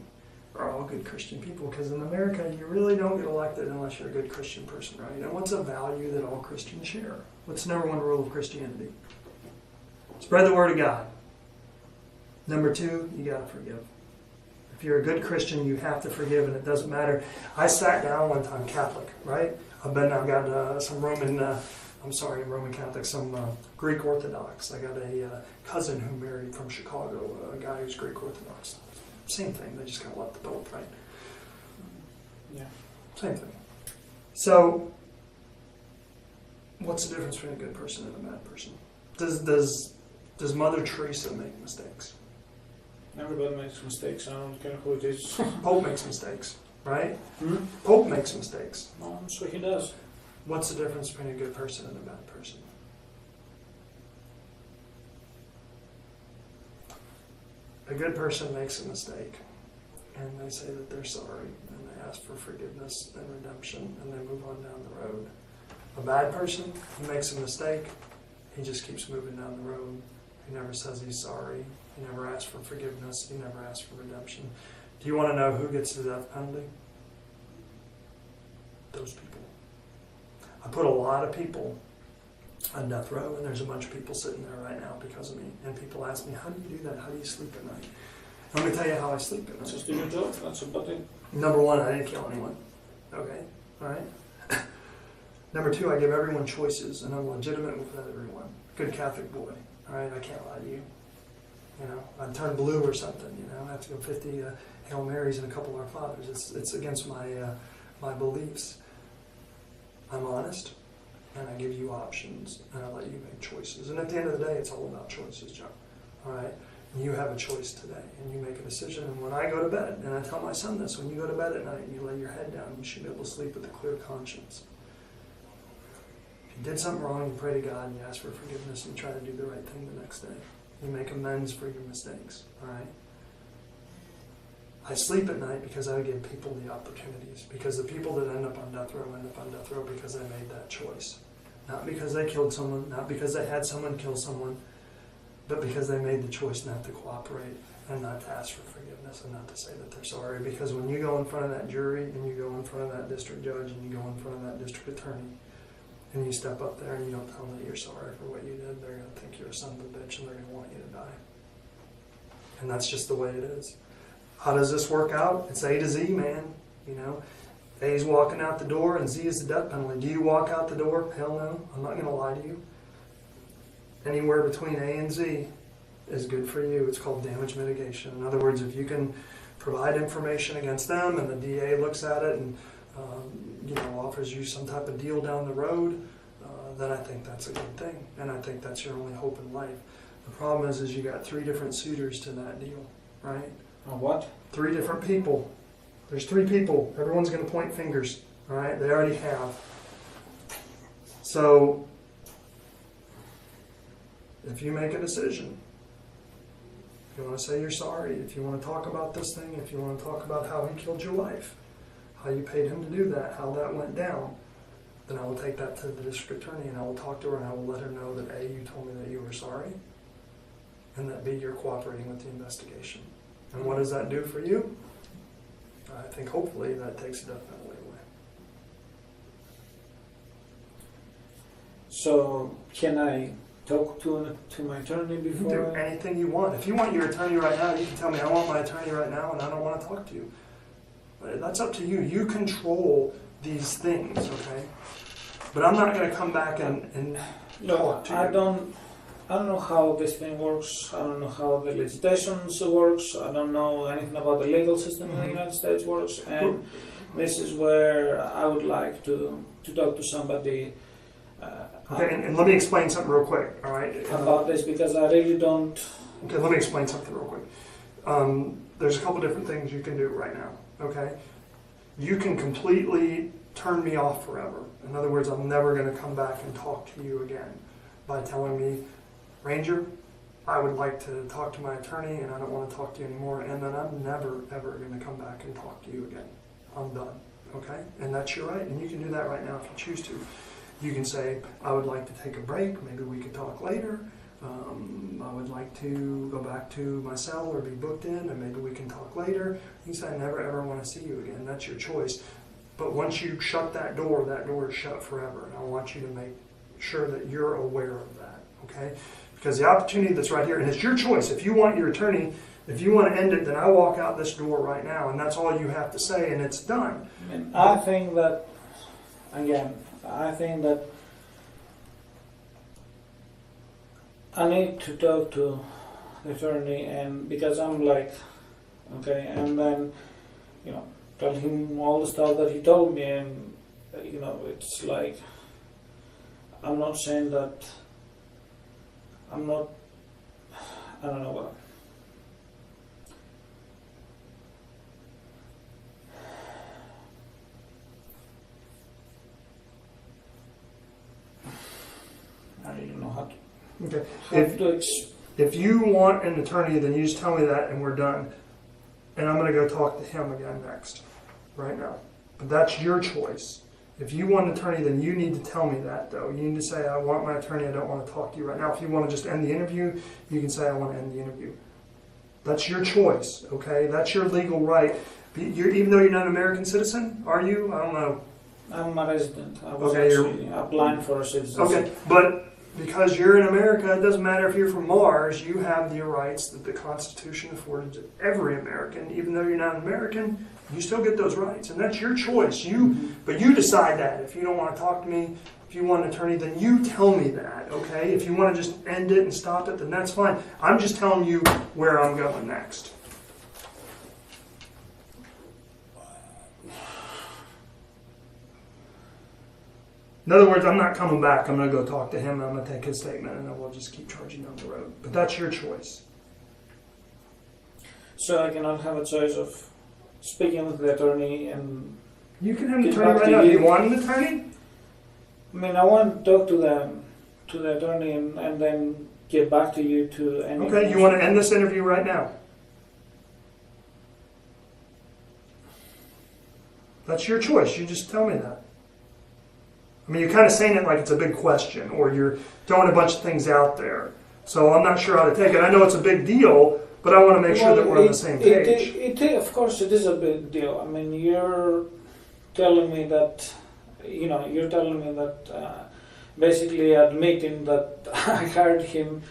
are all good Christian people, because in America you really don't get elected unless you're a good Christian person, right? And what's a value that all Christians share? What's the number one rule of Christianity? Spread the word of God. Number two, you got to forgive. If you're a good Christian, you have to forgive, and it doesn't matter. I sat down one time, Catholic, right? I've got some Roman Catholic, some Greek Orthodox. I got a cousin who married from Chicago, a guy who's Greek Orthodox. Same thing, they just kind of left the boat, right? Yeah. Same thing. So, what's the difference between a good person and a bad person? Does Mother Teresa make mistakes? Everybody makes mistakes. I don't care who it is. Pope makes mistakes, right? Hmm? Pope makes mistakes. No, I'm sure he does. What's the difference between a good person and a bad person? A good person makes a mistake, and they say that they're sorry, and they ask for forgiveness and redemption, and they move on down the road. A bad person who makes a mistake, he just keeps moving down the road. He never says he's sorry. He never asks for forgiveness. He never asks for redemption. Do you want to know who gets the death penalty? Those people. I put a lot of people on death row, and there's a bunch of people sitting there right now because of me. And people ask me, how do you do that? How do you sleep at night? Let me tell you how I sleep at night. Just do your job. That's about it. Number one, I didn't kill anyone. Okay? All right? Number two, I give everyone choices, and I'm legitimate with everyone. Good Catholic boy. All right? I can't lie to you. You know, I'd turn blue or something. You know, I have to go 50 Hail Marys and a couple Our Fathers. It's against my beliefs. I'm honest, and I give you options, and I let you make choices. And at the end of the day, it's all about choices, John. All right? You have a choice today, and you make a decision. And when I go to bed, and I tell my son this, when you go to bed at night and you lay your head down, you should be able to sleep with a clear conscience. If you did something wrong, you pray to God and you ask for forgiveness and you try to do the right thing the next day. You make amends for your mistakes, all right? I sleep at night because I give people the opportunities. Because the people that end up on death row because they made that choice. Not because they killed someone, not because they had someone kill someone, but because they made the choice not to cooperate and not to ask for forgiveness and not to say that they're sorry. Because when you go in front of that jury and you go in front of that district judge and you go in front of that district attorney and you step up there and you don't tell them that you're sorry for what you did, they're going to think you're a son of a bitch and they're going to want you to die. And that's just the way it is. How does this work out? It's A to Z, man. You know, A is walking out the door and Z is the death penalty. Do you walk out the door? Hell no. I'm not going to lie to you. Anywhere between A and Z is good for you. It's called damage mitigation. In other words, if you can provide information against them and the DA looks at it and offers you some type of deal down the road, then I think that's a good thing. And I think that's your only hope in life. The problem is you got 3 different suitors to that deal, right? What? 3 different people. There's 3 people. Everyone's going to point fingers, all right? They already have. So if you make a decision, if you want to say you're sorry, if you want to talk about this thing, if you want to talk about how he killed your wife, how you paid him to do that, how that went down, then I will take that to the district attorney and I will talk to her and I will let her know that A, you told me that you were sorry, and that B, you're cooperating with the investigation. And what does that do for you? I think hopefully that takes the death penalty away. So can I talk to my attorney before? You can do anything you want. If you want your attorney right now, you can tell me, I want my attorney right now and I don't want to talk to you. But that's up to you. You control these things, okay? But I'm not going to come back and talk to you. I don't know how this thing works. I don't know how the legislation works. I don't know anything about the legal system in the United States works. And this is where I would like to talk to somebody. Okay, and let me explain something real quick, all right? About this, because I really don't. Okay, let me explain something real quick. There's a couple different things you can do right now, okay? You can completely turn me off forever. In other words, I'm never going to come back and talk to you again by telling me, Ranger, I would like to talk to my attorney and I don't want to talk to you anymore, and then I'm never, ever going to come back and talk to you again. I'm done, okay? And that's your right, and you can do that right now if you choose to. You can say, I would like to take a break, maybe we could talk later. I would like to go back to my cell or be booked in, and maybe we can talk later. You can say, I never, ever want to see you again. That's your choice. But once you shut that door is shut forever, and I want you to make sure that you're aware of that, okay? Because the opportunity that's right here, and it's your choice. If you want your attorney, if you want to end it, then I walk out this door right now, and that's all you have to say, and it's done. And I think that I need to talk to the attorney, and because I'm like, okay, and then, tell him all the stuff that he told me, and, it's like, I'm not saying that, I don't know what. I don't know how to. Okay. If you want an attorney, then you just tell me that and we're done. And I'm going to go talk to him again next, right now. But that's your choice. If you want an attorney, then you need to tell me that, though. You need to say, I want my attorney, I don't want to talk to you right now. If you want to just end the interview, you can say, I want to end the interview. That's your choice, okay? That's your legal right. Even though you're not an American citizen, are you? I don't know. I'm a resident. I was actually applying for a citizenship. Okay, but because you're in America, it doesn't matter if you're from Mars, you have the rights that the Constitution afforded to every American. Even though you're not an American, you still get those rights. And that's your choice. But you decide that. If you don't want to talk to me, if you want an attorney, then you tell me that, okay? If you want to just end it and stop it, then that's fine. I'm just telling you where I'm going next. In other words, I'm not coming back. I'm going to go talk to him, and I'm going to take his statement, and then we'll just keep charging down the road. But that's your choice. So I cannot have a choice of speaking with the attorney and... You can have an Get attorney back right to now. Do you. you want an attorney? I mean, I want to talk to the attorney and then get back to you to any... Okay, you want to end this interview right now? That's your choice. You just tell me that. I mean, you're kind of saying it like it's a big question, or you're throwing a bunch of things out there. So I'm not sure how to take it. I know it's a big deal, but I want to make sure that we're on the same page. Of course, it is a big deal. I mean, you're telling me that, basically admitting that I hired him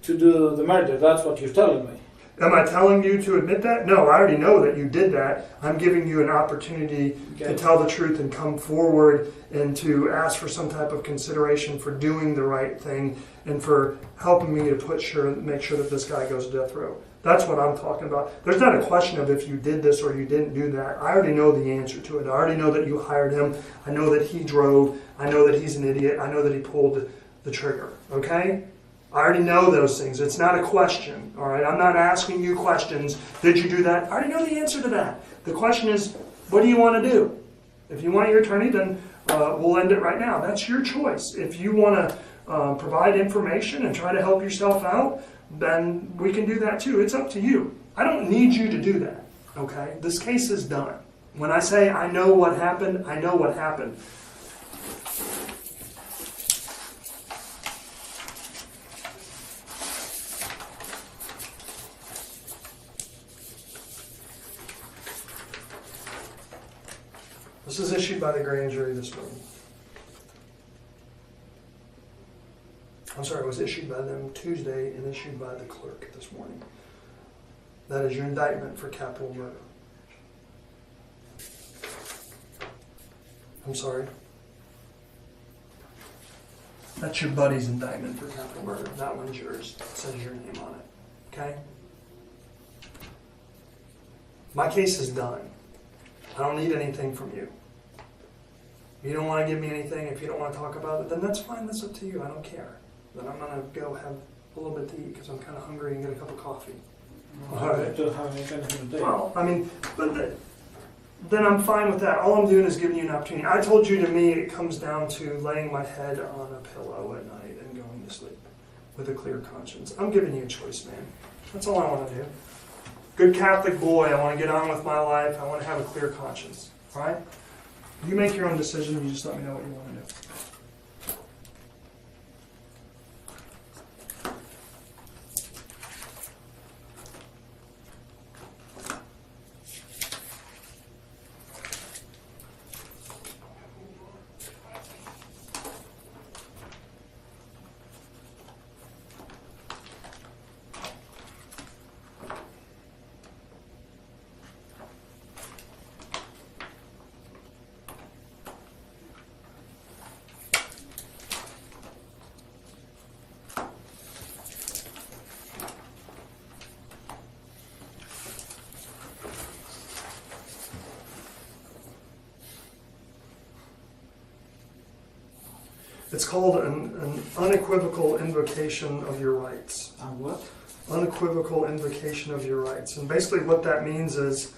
to do the murder. That's what you're telling me. Am I telling you to admit that? No, I already know that you did that. I'm giving you an opportunity to tell the truth and come forward and to ask for some type of consideration for doing the right thing and for helping me to make sure that this guy goes to death row. That's what I'm talking about. There's not a question of if you did this or you didn't do that. I already know the answer to it. I already know that you hired him. I know that he drove. I know that he's an idiot. I know that he pulled the trigger. Okay? I already know those things. It's not a question. All right? I'm not asking you questions. Did you do that? I already know the answer to that. The question is, what do you want to do? If you want your attorney, then we'll end it right now. That's your choice. If you want to provide information and try to help yourself out, then we can do that too. It's up to you. I don't need you to do that. Okay? This case is done. When I say I know what happened, I know what happened. This is issued by the grand jury this morning. I'm sorry, it was issued by them Tuesday and issued by the clerk this morning. That is your indictment for capital murder. I'm sorry. That's your buddy's indictment for capital murder. That one's yours. It says your name on it. Okay? My case is done. I don't need anything from you. If you don't want to give me anything, if you don't want to talk about it, then that's fine. That's up to you. I don't care. Then I'm going to go have a little bit to eat because I'm kind of hungry and get a cup of coffee. All right. Well, I mean, but then I'm fine with that. All I'm doing is giving you an opportunity. I told you, to me, it comes down to laying my head on a pillow at night and going to sleep with a clear conscience. I'm giving you a choice, man. That's all I want to do. Good Catholic boy. I want to get on with my life. I want to have a clear conscience. All right? You make your own decision. You just let me know what you want to do. It's called an unequivocal invocation of your rights. What? Unequivocal invocation of your rights. And basically what that means is,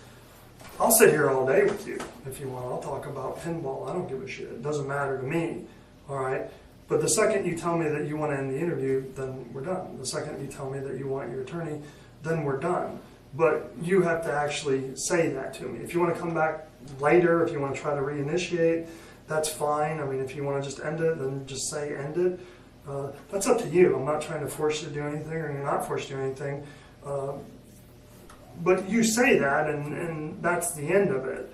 I'll sit here all day with you if you want. I'll talk about pinball. I don't give a shit. It doesn't matter to me. All right? But the second you tell me that you want to end the interview, then we're done. The second you tell me that you want your attorney, then we're done. But you have to actually say that to me. If you want to come back later, if you want to try to reinitiate, that's fine. I mean, if you want to just end it, then just say end it. That's up to you. I'm not trying to force you to do anything, or you're not forced to do anything. But you say that, and that's the end of it.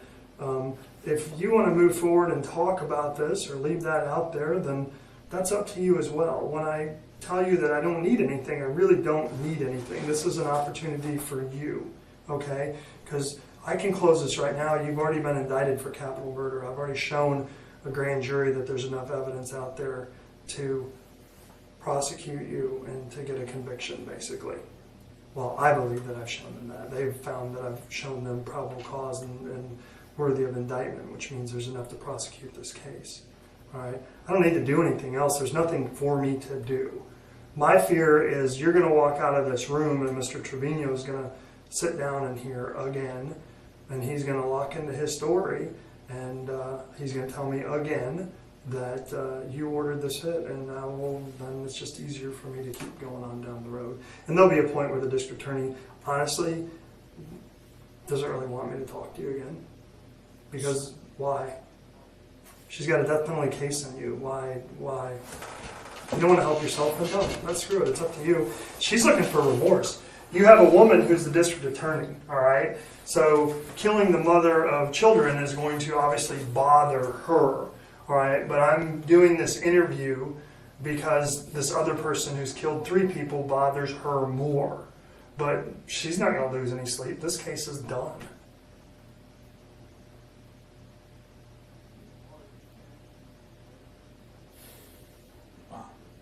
If you want to move forward and talk about this or leave that out there, then that's up to you as well. When I tell you that I don't need anything, I really don't need anything. This is an opportunity for you, okay? Because I can close this right now. You've already been indicted for capital murder. I've already shown a grand jury that there's enough evidence out there to prosecute you and to get a conviction, basically. Well, I believe that I've shown them that. They've found that I've shown them probable cause and worthy of indictment, which means there's enough to prosecute this case. All right? I don't need to do anything else. There's nothing for me to do. My fear is you're going to walk out of this room and Mr. Trevino is going to sit down in here again, and he's going to lock into his story, and he's going to tell me again that you ordered this hit, and now then it's just easier for me to keep going on down the road. And there'll be a point where the district attorney, honestly, doesn't really want me to talk to you again. Because why? She's got a death penalty case on you. Why? You don't want to help yourself? Then no, let's screw it. It's up to you. She's looking for remorse. You have a woman who's the district attorney, all right? So killing the mother of children is going to obviously bother her, all right? But I'm doing this interview because this other person who's killed 3 people bothers her more. But she's not going to lose any sleep. This case is done.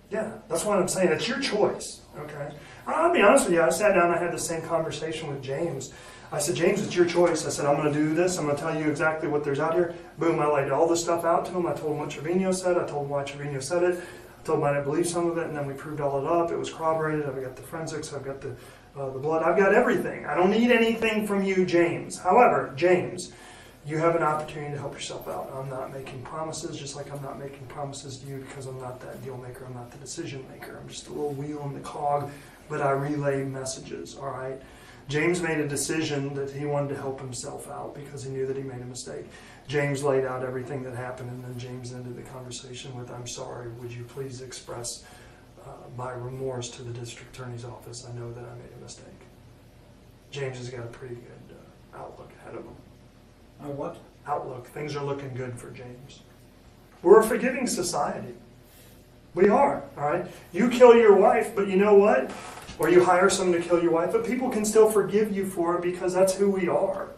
Yeah, that's what I'm saying. It's your choice, okay? I'll be honest with you. I sat down and I had the same conversation with James. I said, James, it's your choice. I said, I'm going to do this. I'm going to tell you exactly what there's out here. Boom, I laid all this stuff out to him. I told him what Trevino said. I told him why Trevino said it. I told him I didn't believe some of it, and then we proved all it up. It was corroborated. I've got the forensics. I've got the blood. I've got everything. I don't need anything from you, James. However, James, you have an opportunity to help yourself out. I'm not making promises, just like I'm not making promises to you because I'm not that deal maker. I'm not the decision maker. I'm just a little wheel in the cog, but I relay messages, all right? James made a decision that he wanted to help himself out because he knew that he made a mistake. James laid out everything that happened, and then James ended the conversation with, I'm sorry, would you please express my remorse to the district attorney's office? I know that I made a mistake. James has got a pretty good outlook ahead of him. What? Outlook. Things are looking good for James. We're a forgiving society. We are, all right? You kill your wife, but you know what? Or you hire someone to kill your wife, but people can still forgive you for it because that's who we are.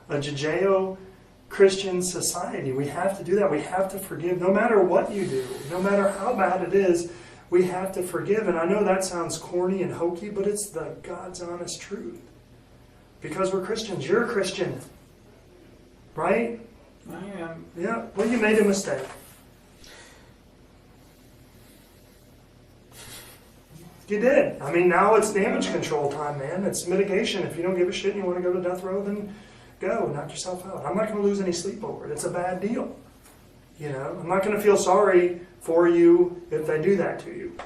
A Judeo-Christian society. We have to do that. We have to forgive no matter what you do, no matter how bad it is. We have to forgive. And I know that sounds corny and hokey, but it's the God's honest truth. Because we're Christians. You're a Christian. Right? I am. Yeah. Well, you made a mistake. You did. I mean, now it's damage control time, man. It's mitigation. If you don't give a shit and you want to go to death row, then go. Knock yourself out. I'm not going to lose any sleep over it. It's a bad deal. You know? I'm not going to feel sorry for you if they do that to you.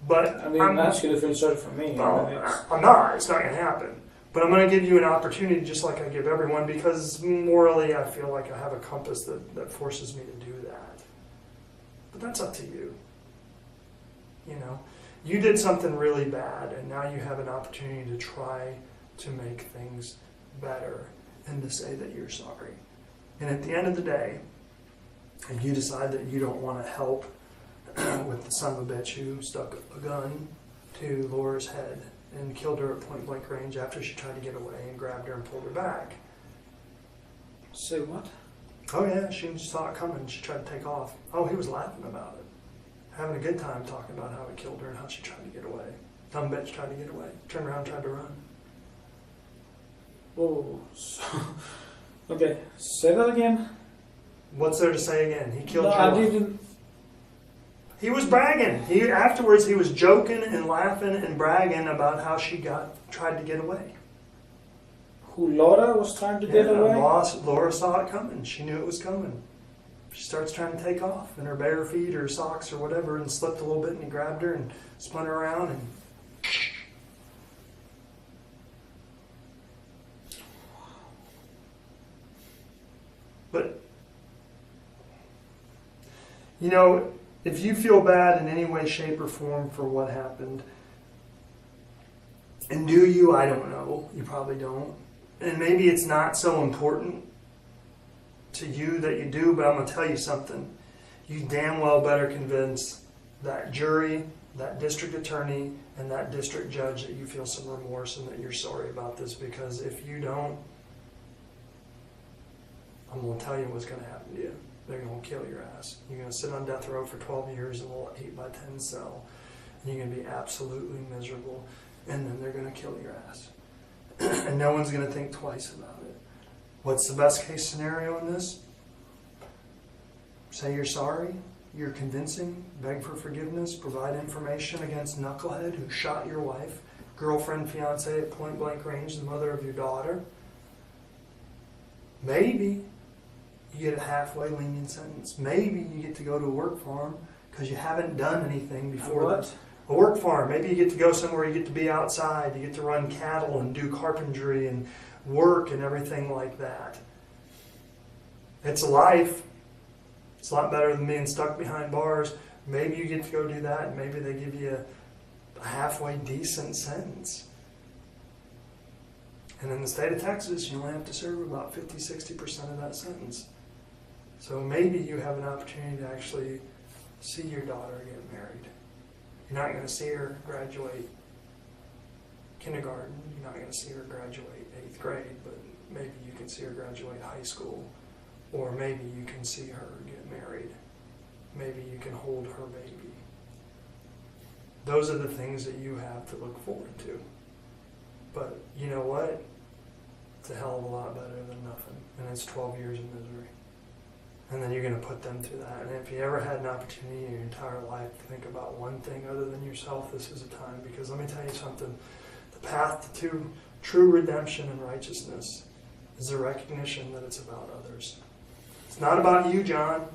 But I didn't ask you to feel sorry for me. Well, I'm not. It's not going to happen. But I'm going to give you an opportunity just like I give everyone because morally I feel like I have a compass that forces me to do that. But that's up to you. You know, you did something really bad and now you have an opportunity to try to make things better and to say that you're sorry. And at the end of the day, if you decide that you don't want to help with the son of a bitch who stuck a gun to Laura's head and killed her at point blank range after she tried to get away and grabbed her and pulled her back. Say what? Oh yeah, she saw it coming. She tried to take off. Oh, he was laughing about it. Having a good time talking about how he killed her and how she tried to get away. Dumb bitch tried to get away. Turned around and tried to run. Oh, okay. Say that again. What's there to say again? He killed No, your I wife. didn't. He was bragging. Afterwards he was joking and laughing and bragging about how she tried to get away. Who, Laura was trying to get away? Laura saw it coming. She knew it was coming. She starts trying to take off in her bare feet or socks or whatever and slipped a little bit and he grabbed her and spun her around and but you know, if you feel bad in any way, shape, or form for what happened, and do you? I don't know. You probably don't. And maybe it's not so important to you that you do, but I'm going to tell you something. You damn well better convince that jury, that district attorney, and that district judge that you feel some remorse and that you're sorry about this, because if you don't, I'm going to tell you what's going to happen to you. They're going to kill your ass. You're going to sit on death row for 12 years in a little 8x10 cell. And you're going to be absolutely miserable. And then they're going to kill your ass. And no one's going to think twice about it. What's the best case scenario in this? Say you're sorry. You're convincing. Beg for forgiveness. Provide information against Knucklehead who shot your wife. girlfriend, fiancé at point blank range, the mother of your daughter, maybe you get a halfway lenient sentence. Maybe you get to go to a work farm because you haven't done anything before. What? A work farm. Maybe you get to go somewhere, you get to be outside, you get to run cattle and do carpentry and work and everything like that. It's a life. It's a lot better than being stuck behind bars. Maybe you get to go do that, and maybe they give you a halfway decent sentence. And in the state of Texas, you only have to serve about 50-60% of that sentence. So maybe you have an opportunity to actually see your daughter get married. You're not going to see her graduate kindergarten. You're not going to see her graduate 8th grade, but maybe you can see her graduate high school. Or maybe you can see her get married. Maybe you can hold her baby. Those are the things that you have to look forward to. But you know what? It's a hell of a lot better than nothing. And it's 12 years of misery. And then you're going to put them through that. And if you ever had an opportunity in your entire life to think about one thing other than yourself, this is a time. Because let me tell you something. The path to true redemption and righteousness is the recognition that it's about others. It's not about you, John.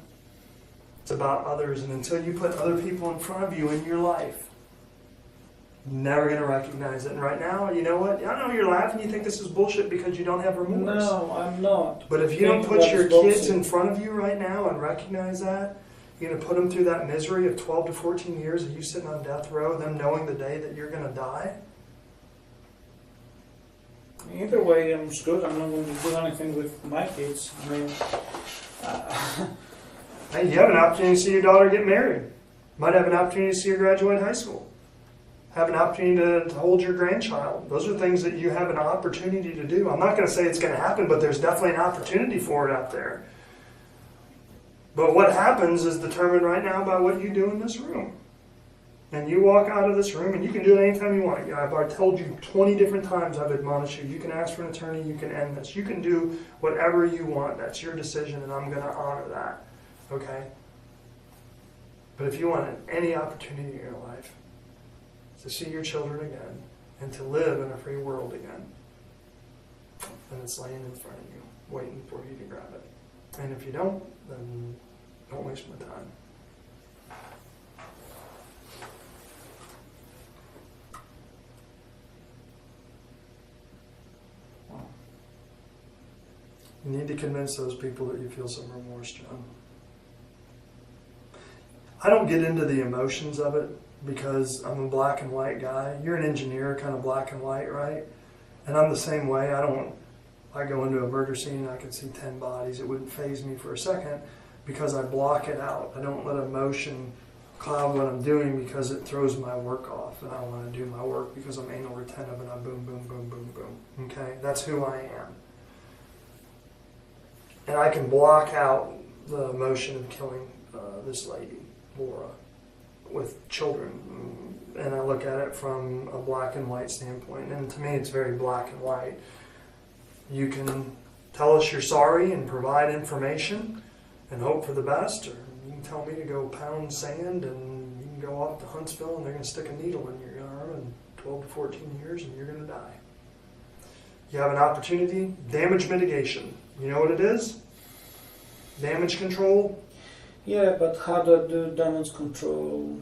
It's about others. And until you put other people in front of you in your life, you're never going to recognize it. And right now, you know what? I know you're laughing. You think this is bullshit because you don't have remorse. No, I'm not. But if you don't put your kids in front of you right now and recognize that, you're going to put them through that misery of 12 to 14 years of you sitting on death row, them knowing the day that you're going to die. Either way, I'm screwed. I'm not going to do anything with my kids. I mean, hey, you have an opportunity to see your daughter get married. Might have an opportunity to see her graduate high school. Have an opportunity to hold your grandchild. Those are things that you have an opportunity to do. I'm not going to say it's going to happen, but there's definitely an opportunity for it out there. But what happens is determined right now by what you do in this room. And you walk out of this room, and you can do it anytime you want. I've told you 20 different times, I've admonished you. You can ask for an attorney, you can end this. You can do whatever you want. That's your decision, and I'm going to honor that. Okay? But if you want any opportunity in your life to see your children again and to live in a free world again, then it's laying in front of you, waiting for you to grab it. And if you don't, then don't waste my time. You need to convince those people that you feel some remorse, John. I don't get into the emotions of it because I'm a black and white guy. You're an engineer, kind of black and white, right? And I'm the same way. I go into a murder scene and I can see 10 bodies. It wouldn't faze me for a second because I block it out. I don't let emotion cloud what I'm doing because it throws my work off. And I want to do my work because I'm anal retentive and I boom, boom, boom, boom, boom. Okay? That's who I am. And I can block out the emotion of killing this lady, Laura, with children. And I look at it from a black and white standpoint. And to me, it's very black and white. You can tell us you're sorry and provide information and hope for the best, or you can tell me to go pound sand and you can go off to Huntsville and they're going to stick a needle in your arm in 12 to 14 years and you're going to die. You have an opportunity, damage mitigation. You know what it is? Damage control. yeah, but how do I do damage control?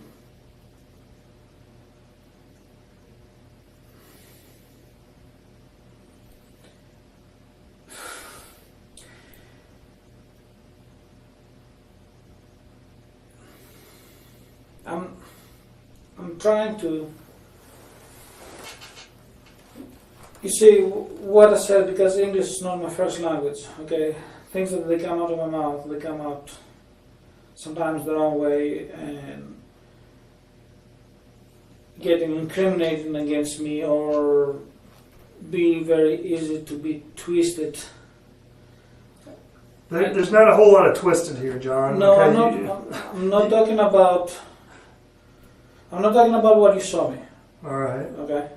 I'm trying to. You see what I said, because English is not my first language. Okay, things that they come out of my mouth, they come out sometimes the wrong way and getting incriminated against me, or being very easy to be twisted. There's not a whole lot of twisted here, John. No, okay? I'm not talking about. I'm not talking about what you saw me. All right. Okay.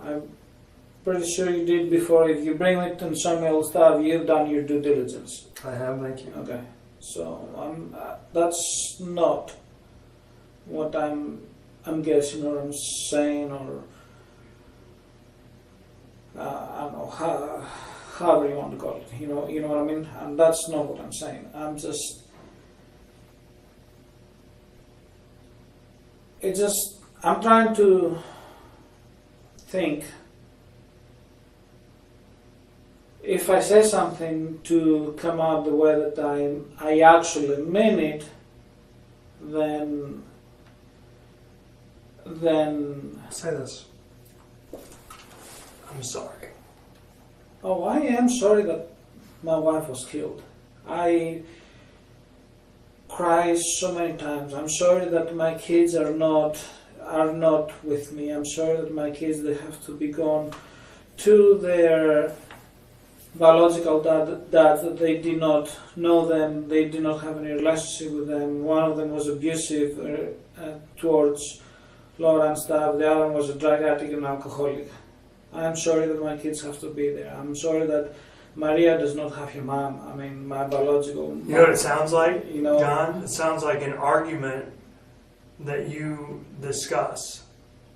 I'm pretty sure you did before. If you bring it and show me all stuff, you've done your due diligence. I have, thank you. Okay. So that's not what I'm guessing or I'm saying or I don't know, however you want to call it, you know what I mean? And that's not what I'm saying. I'm trying to think if I say something to come out the way that I actually mean it, then Say this. I'm sorry. Oh, I am sorry that my wife was killed. I cry so many times. I'm sorry that my kids are not with me. I'm sorry that my kids, they have to be gone to their biological dad, that they did not know them, they did not have any relationship with them. One of them was abusive towards Laura and stuff. The other one was a drug addict and alcoholic. I'm sorry that my kids have to be there. I'm sorry that Maria does not have her mom. I mean, my biological mom. You know what it sounds like, You know, John? It sounds like an argument that you discuss,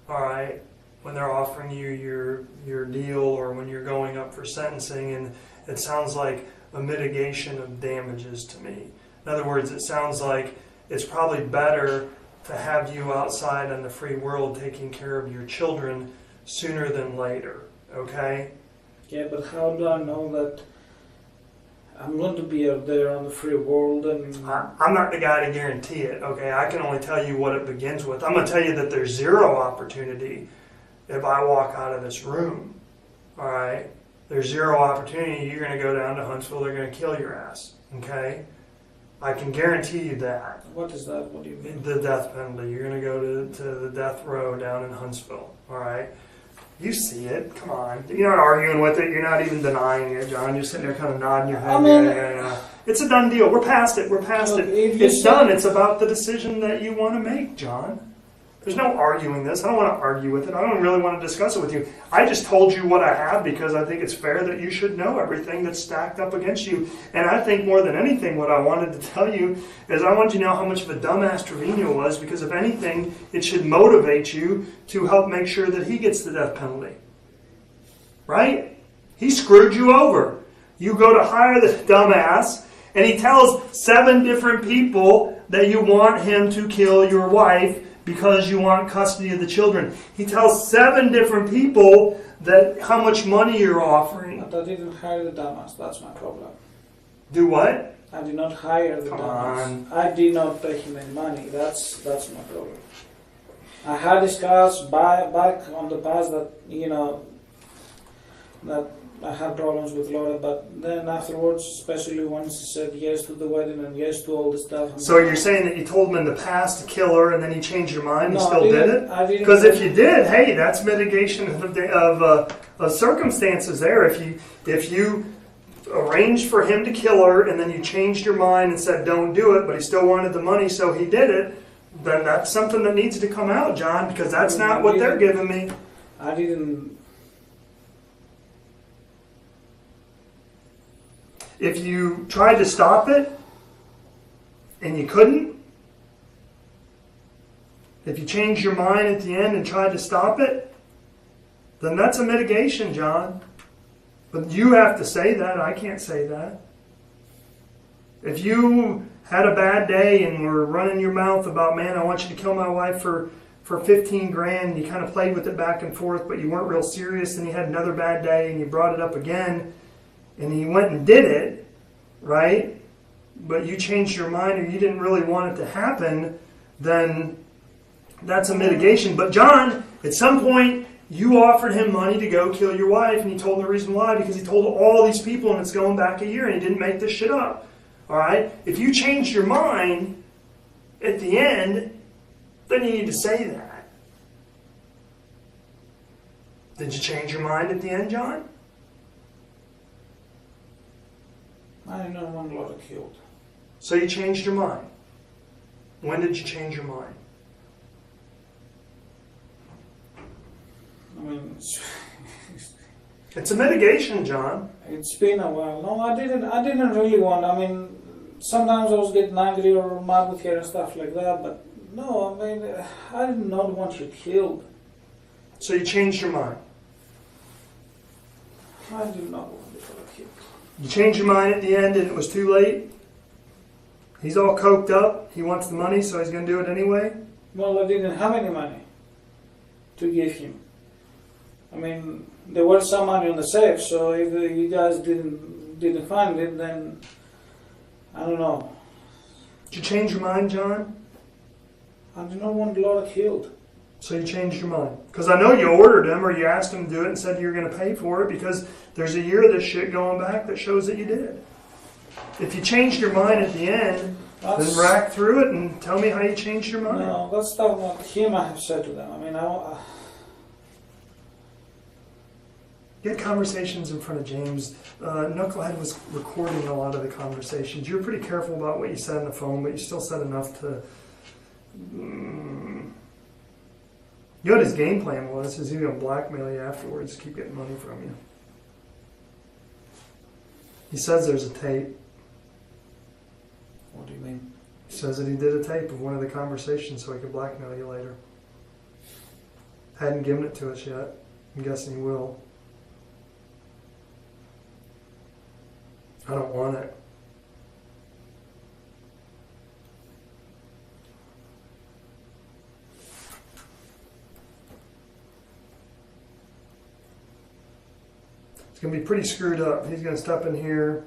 all right, when they're offering you your deal or when you're going up for sentencing, and it sounds like a mitigation of damages to me. In other words, it sounds like it's probably better to have you outside in the free world taking care of your children sooner than later, okay? Yeah, but how do I know that I'm going to be out there on the free world? And I'm not the guy to guarantee it, okay? I can only tell you what it begins with. I'm going to tell you that there's zero opportunity if I walk out of this room, all right? There's zero opportunity. You're going to go down to Huntsville. They're going to kill your ass, okay? I can guarantee you that. what is that? What do you mean? The death penalty. You're going to go to the death row down in Huntsville, all right? You see it. Come on. You're not arguing with it. You're not even denying it, John. You're sitting there kind of nodding your head. I mean, yeah. It's a done deal. We're past it. We're past Look, it. if you It's say- done. It's about the decision that you want to make, John. There's no arguing this. I don't want to argue with it. I don't really want to discuss it with you. I just told you what I have because I think it's fair that you should know everything that's stacked up against you. And I think more than anything, what I wanted to tell you is I want you to know how much of a dumbass Trevino was, because if anything, it should motivate you to help make sure that he gets the death penalty. Right? He screwed you over. You go to hire the dumbass, and he tells 7 different people that you want him to kill your wife because you want custody of the children. He tells 7 different people that how much money you're offering. But I didn't hire the dumbass. That's my problem. Do what? I did not hire the Come dumbass. on. I did not pay him any money. That's my problem. I had discussed back on the past that, you know, that I had problems with Laura, but then afterwards, especially once she said yes to the wedding and yes to all the stuff. So you're saying that you told him in the past to kill her, and then you changed your mind? No, You still I did didn't- it? I didn't. Because if you did, hey, that's mitigation of circumstances there. If you arranged for him to kill her, and then you changed your mind and said don't do it, but he still wanted the money, so he did it, then that's something that needs to come out, John, because that's not what they're giving me. I didn't. If you tried to stop it and you couldn't, if you changed your mind at the end and tried to stop it, then that's a mitigation, John. But you have to say that. I can't say that. If you had a bad day and were running your mouth about, man, I want you to kill my wife for 15 grand, and you kind of played with it back and forth, but you weren't real serious, and you had another bad day and you brought it up again, and you went and did it, right? But you changed your mind or you didn't really want it to happen, then that's a mitigation. But John, at some point, you offered him money to go kill your wife, and he told him the reason why, because he told all these people, and it's going back a year, and he didn't make this shit up. All right? If you changed your mind at the end, then you need to say that. Did you change your mind at the end, John? I didn't want Laura killed. So you changed your mind. When did you change your mind? I mean, It's a mitigation, John. it's been a while. No, I didn't really want. I mean, sometimes I was getting angry or mad with her and stuff like that. But no, I mean, I did not want you killed. So you changed your mind. I did not want to Laura killed. You changed your mind at the end and it was too late? He's all coked up. He wants the money, so he's going to do it anyway? Well, I didn't have any money to give him. I mean, there was some money on the safe, so if you guys didn't find it, then I don't know. Did you change your mind, John? I did not want Laura killed. So you changed your mind? Because I know you ordered him or you asked him to do it and said you were going to pay for it because there's a year of this shit going back that shows that you did. If you changed your mind at the end, then rack through it and tell me how you changed your mind. No, that's not what him I have said to them. I mean, You had conversations in front of James. Knucklehead was recording a lot of the conversations. You were pretty careful about what you said on the phone, but you still said enough to... You know what his game plan was? Is he going to blackmail you afterwards, keep getting money from you. He says there's a tape. What do you mean? He says that he did a tape of one of the conversations so he could blackmail you later. Hadn't given it to us yet. I'm guessing he will. I don't want it. It's going to be pretty screwed up. He's going to step in here,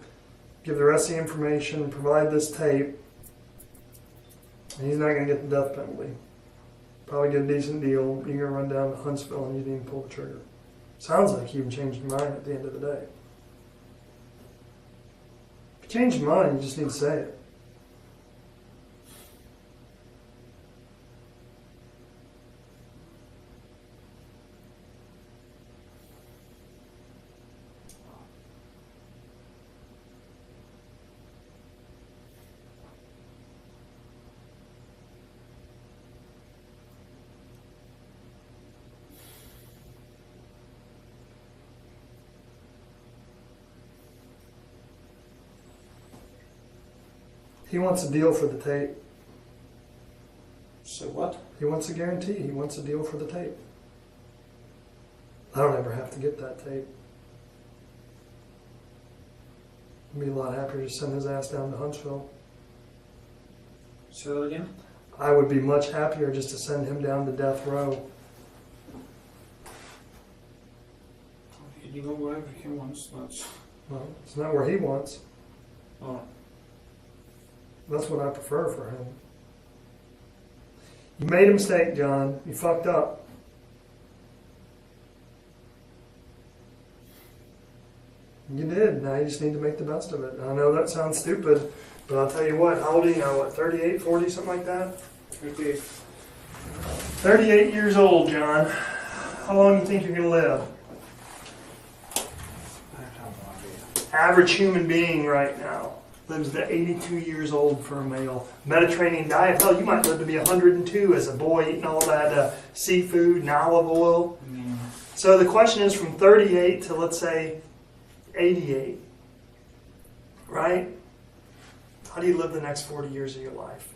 give the rest of the information, provide this tape, and he's not going to get the death penalty. Probably get a decent deal. You're going to run down to Huntsville and you didn't even pull the trigger. Sounds like you even changed your mind at the end of the day. If you change your mind, you just need to say it. He wants a deal for the tape. So what? He wants a guarantee. He wants a deal for the tape. I don't ever have to get that tape. I'd be a lot happier to send his ass down to Huntsville. Say that again? I would be much happier just to send him down to death row. You go wherever he wants. That's... Well, it's not where he wants. Oh. That's what I prefer for him. You made a mistake, John. You fucked up. You did. Now you just need to make the best of it. I know that sounds stupid, but I'll tell you what. How old are you now? What, 38, 40, something like that? 38. 38 years old, John. How long do you think you're going to live? I have no idea. Average human being right now lives to 82 years old for a male. Mediterranean diet, hell, you might live to be 102 as a boy eating all that seafood and olive oil. Mm. So the question is from 38 to, let's say, 88, right? How do you live the next 40 years of your life?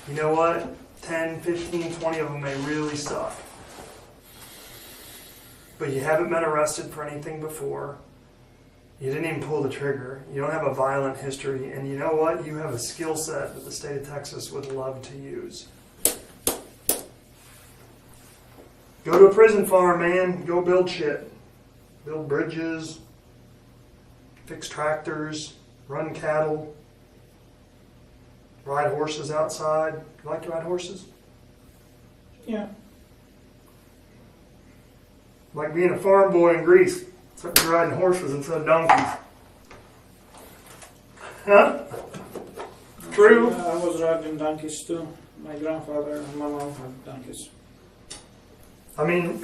You know what? 10, 15, 20 of them may really suck. But you haven't been arrested for anything before. You didn't even pull the trigger. You don't have a violent history. And you know what? You have a skill set that the state of Texas would love to use. Go to a prison farm, man. Go build shit. Build bridges. Fix tractors. Run cattle. Ride horses outside. You like to ride horses? Yeah. Like being a farm boy in Greece. Except you're riding horses instead of donkeys. Huh? True. I was riding donkeys too. My grandfather and my mom had donkeys. I mean,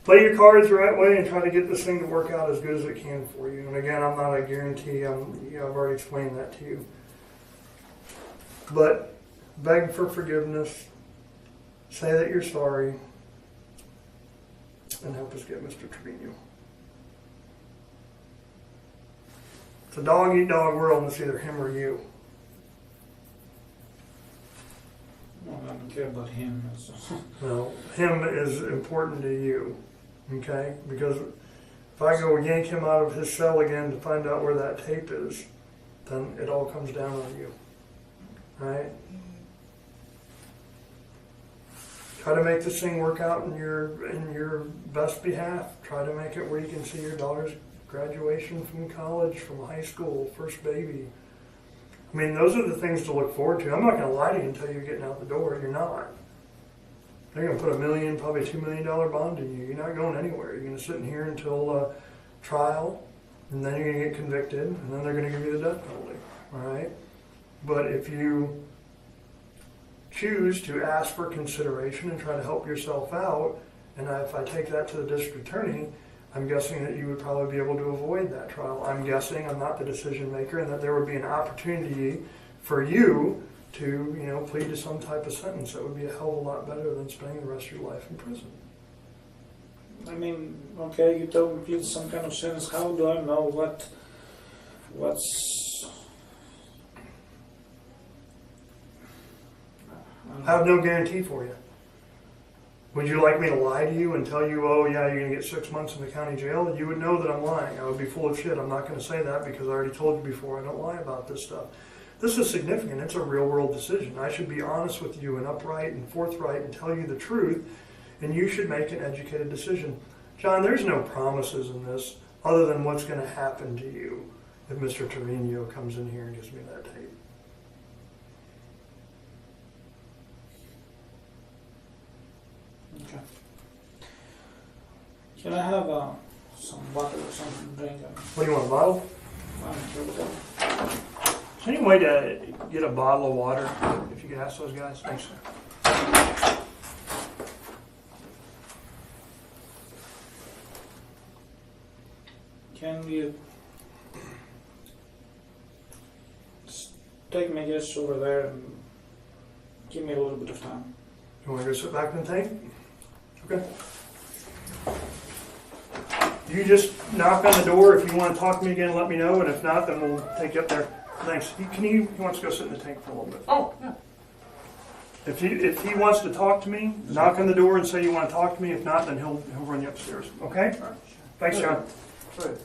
play your cards the right way and try to get this thing to work out as good as it can for you. And again, I'm not a guarantee. I've already explained that to you. But beg for forgiveness. Say that you're sorry. And help us get Mr. Trevino. It's a dog-eat-dog world, and it's either him or you. Well, I don't care about him. No, him is important to you. Okay? Because if I go yank him out of his cell again to find out where that tape is, then it all comes down on you. Right? Try to make this thing work out in your best behalf. Try to make it where you can see your daughter's graduation from college, from high school, first baby. I mean, those are the things to look forward to. I'm not going to lie to you until you're getting out the door. You're not. They're going to put $1 million, probably $2 million bond in you. You're not going anywhere. You're going to sit in here until trial, and then you're going to get convicted, and then they're going to give you the death penalty. All right? But if you choose to ask for consideration and try to help yourself out, and if I take that to the district attorney, I'm guessing that you would probably be able to avoid that trial. I'm guessing, I'm not the decision maker, and that there would be an opportunity for you to, plead to some type of sentence that would be a hell of a lot better than spending the rest of your life in prison. I mean, okay, you told me plead some kind of sentence. How do I know what's... I have no guarantee for you. Would you like me to lie to you and tell you, oh yeah, you're going to get 6 months in the county jail? You would know that I'm lying. I would be full of shit. I'm not going to say that because I already told you before I don't lie about this stuff. This is significant. It's a real world decision. I should be honest with you and upright and forthright and tell you the truth, and you should make an educated decision. John, there's no promises in this other than what's going to happen to you if Mr. Trevino comes in here and gives me that tape. Okay. Can I have some water or something to drink? What do you want, a bottle? Is there any way to get a bottle of water, if you could ask those guys? Thanks, sir. Can you take me just over there and give me a little bit of time? You want to go sit back in the tank? Okay. You just knock on the door. If you want to talk to me again, let me know. And if not, then we'll take you up there. Thanks. He wants to go sit in the tank for a little bit. Oh, yeah. If he wants to talk to me, knock on the door and say you want to talk to me. If not, then he'll run you upstairs. Okay? All right. Thanks, John. Good.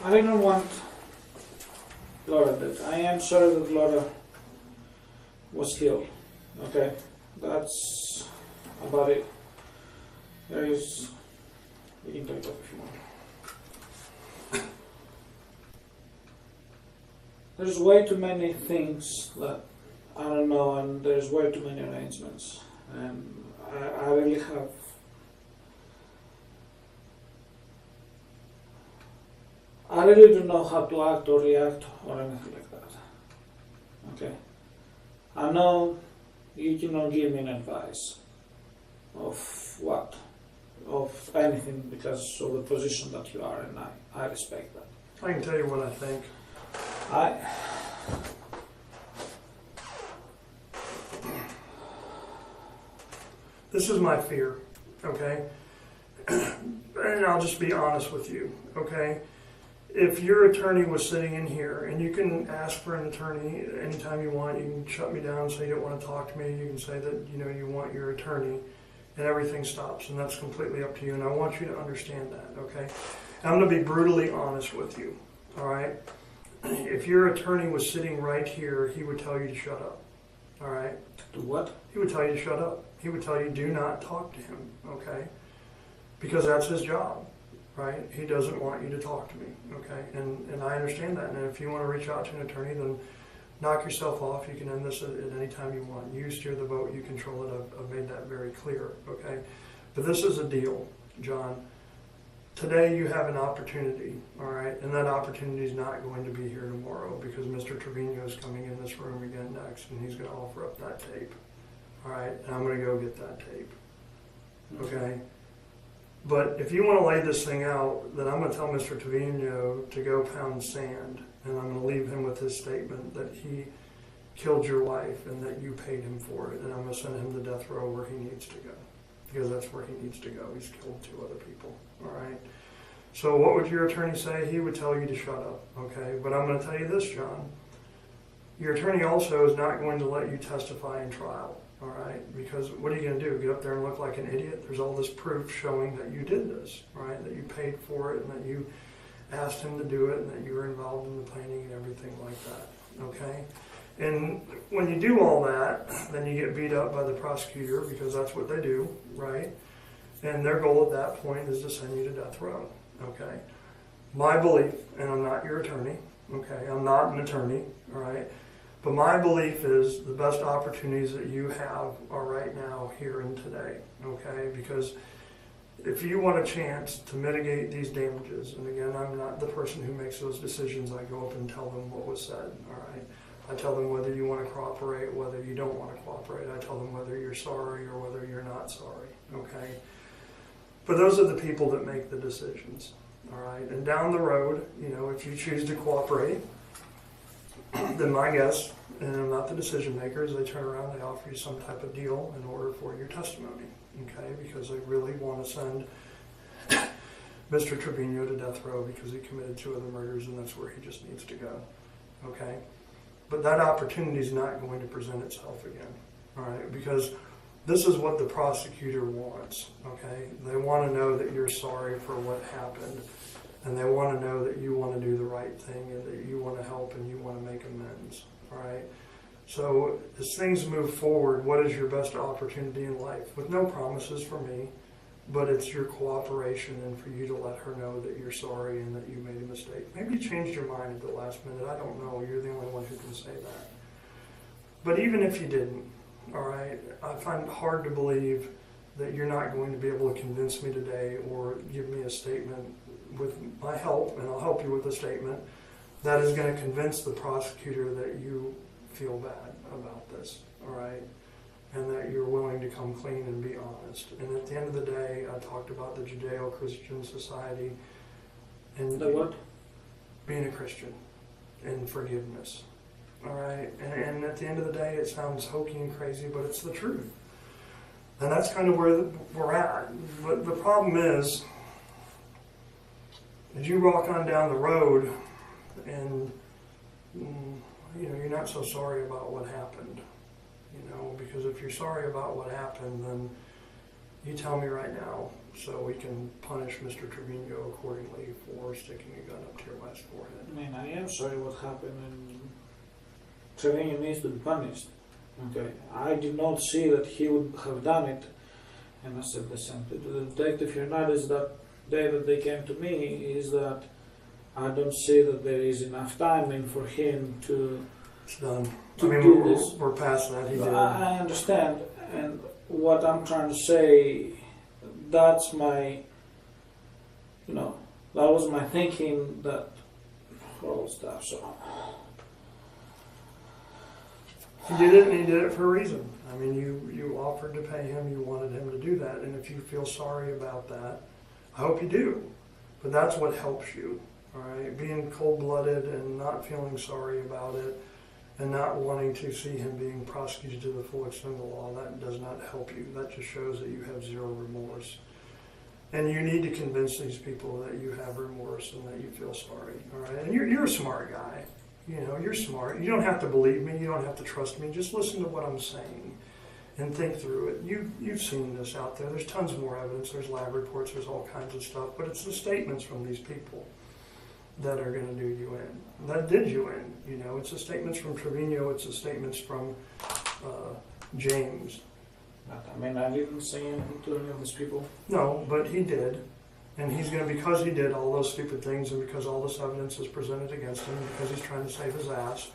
I didn't want Laura dead. I am sorry that Laura was killed. Okay, that's about it. There is, we can take that if you want. There's way too many things that I don't know, and there's way too many arrangements, and I really have. I really don't know how to act or react or anything like that. Okay. I know you cannot give me an advice of what, of anything, because of the position that you are, and I respect that. I can tell you what I think. This is my fear, okay? And I'll just be honest with you, okay? If your attorney was sitting in here, and you can ask for an attorney anytime you want, you can shut me down, say you don't want to talk to me, you can say that you want your attorney, and everything stops, and that's completely up to you, and I want you to understand that, okay? And I'm going to be brutally honest with you, all right? If your attorney was sitting right here, he would tell you to shut up, all right? Do what? He would tell you to shut up. He would tell you do not talk to him, okay? Because that's his job. Right? He doesn't want you to talk to me, okay? And I understand that. And if you want to reach out to an attorney, then knock yourself off. You can end this at any time you want. You steer the boat. You control it. I've made that very clear, okay? But this is a deal, John. Today you have an opportunity, all right? And that opportunity is not going to be here tomorrow because Mr. Trevino is coming in this room again next, and he's going to offer up that tape, all right? And I'm going to go get that tape, okay? But if you want to lay this thing out, then I'm going to tell Mr. Trevino to go pound sand, and I'm going to leave him with his statement that he killed your wife and that you paid him for it, and I'm going to send him to death row where he needs to go, because that's where he needs to go. He's killed 2 other people, all right? So what would your attorney say? He would tell you to shut up, okay? But I'm going to tell you this, John. Your attorney also is not going to let you testify in trial, all right? Because what are you going to do? Get up there and look like an idiot? There's all this proof showing that you did this, right? That you paid for it and that you asked him to do it and that you were involved in the planning and everything like that, okay? And when you do all that, then you get beat up by the prosecutor because that's what they do, right? And their goal at that point is to send you to death row, okay? My belief, and I'm not your attorney, okay? I'm not an attorney, all right? But my belief is the best opportunities that you have are right now, here and today, okay? Because if you want a chance to mitigate these damages, and again, I'm not the person who makes those decisions. I go up and tell them what was said, all right? I tell them whether you want to cooperate, whether you don't want to cooperate. I tell them whether you're sorry or whether you're not sorry, okay? But those are the people that make the decisions, all right? And down the road, you know, if you choose to cooperate, then my guess, and I'm not the decision maker, is they turn around, they offer you some type of deal in order for your testimony, okay? Because they really want to send Mr. Trevino to death row because he committed 2 other murders and that's where he just needs to go, okay? But that opportunity is not going to present itself again, all right? Because this is what the prosecutor wants, okay? They want to know that you're sorry for what happened, and they want to know that you want to do the right thing and that you want to help and you want to make amends, all right? So as things move forward, what is your best opportunity in life? With no promises for me, but it's your cooperation and for you to let her know that you're sorry and that you made a mistake. Maybe you changed your mind at the last minute. I don't know. You're the only one who can say that. But even if you didn't, all right, I find it hard to believe that you're not going to be able to convince me today or give me a statement with my help, and I'll help you with a statement, that is going to convince the prosecutor that you feel bad about this, all right? And that you're willing to come clean and be honest. And at the end of the day, I talked about the Judeo-Christian society and The what? being a Christian and forgiveness. All right? And at the end of the day, it sounds hokey and crazy, but it's the truth. And that's kind of where we're at. But the problem is, as you walk on down the road and you know, you're not so sorry about what happened. You know, because if you're sorry about what happened, then you tell me right now so we can punish Mr. Trevino accordingly for sticking a gun up to your wife's forehead. I mean, I am sorry what happened, and Trevino needs to be punished. Okay, I did not see that he would have done it, and I said the same to the detective here. Not is that day that they came to me is that I don't see that there is enough timing for him to. It's done. To I mean, do we're past that. He did. I understand, and what I'm trying to say, that's my, you know, that was my thinking that all stuff. So he did it, and he did it for a reason. I mean, you offered to pay him. You wanted him to do that, and if you feel sorry about that, I hope you do. But that's what helps you, all right? Being cold-blooded and not feeling sorry about it, and not wanting to see him being prosecuted to the full extent of the law, that does not help you. That just shows that you have zero remorse. And you need to convince these people that you have remorse and that you feel sorry, all right? And you're a smart guy. You know, you're smart. You don't have to believe me. You don't have to trust me. Just listen to what I'm saying and think through it. You've seen this out there. There's tons more evidence. There's lab reports. There's all kinds of stuff. But it's the statements from these people that are going to do you in. That did you in. You know, it's the statements from Trevino. It's the statements from James. but, I mean, I didn't say anything to any of these people. No, but he did. And he's going to, because he did all those stupid things and because all this evidence is presented against him, because he's trying to save his ass,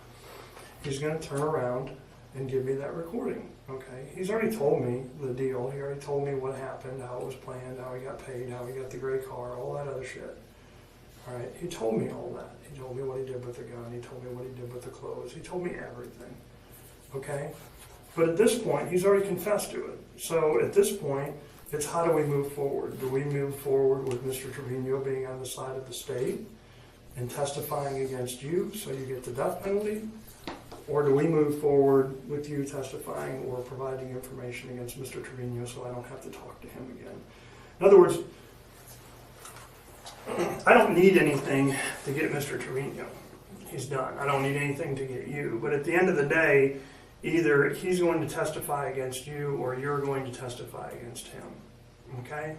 he's going to turn around and give me that recording, okay? He's already told me the deal. He already told me what happened, how it was planned, how he got paid, how he got the gray car, all that other shit. All right, he told me all that. He told me what he did with the gun. He told me what he did with the clothes. He told me everything, okay? But at this point, he's already confessed to it. So at this point, It's how do we move forward? Do we move forward with Mr. Trevino being on the side of the state and testifying against you so you get the death penalty? Or do we move forward with you testifying or providing information against Mr. Trevino so I don't have to talk to him again? In other words, I don't need anything to get Mr. Trevino. He's done. I don't need anything to get you. But at the end of the day, either he's going to testify against you or you're going to testify against him. Okay?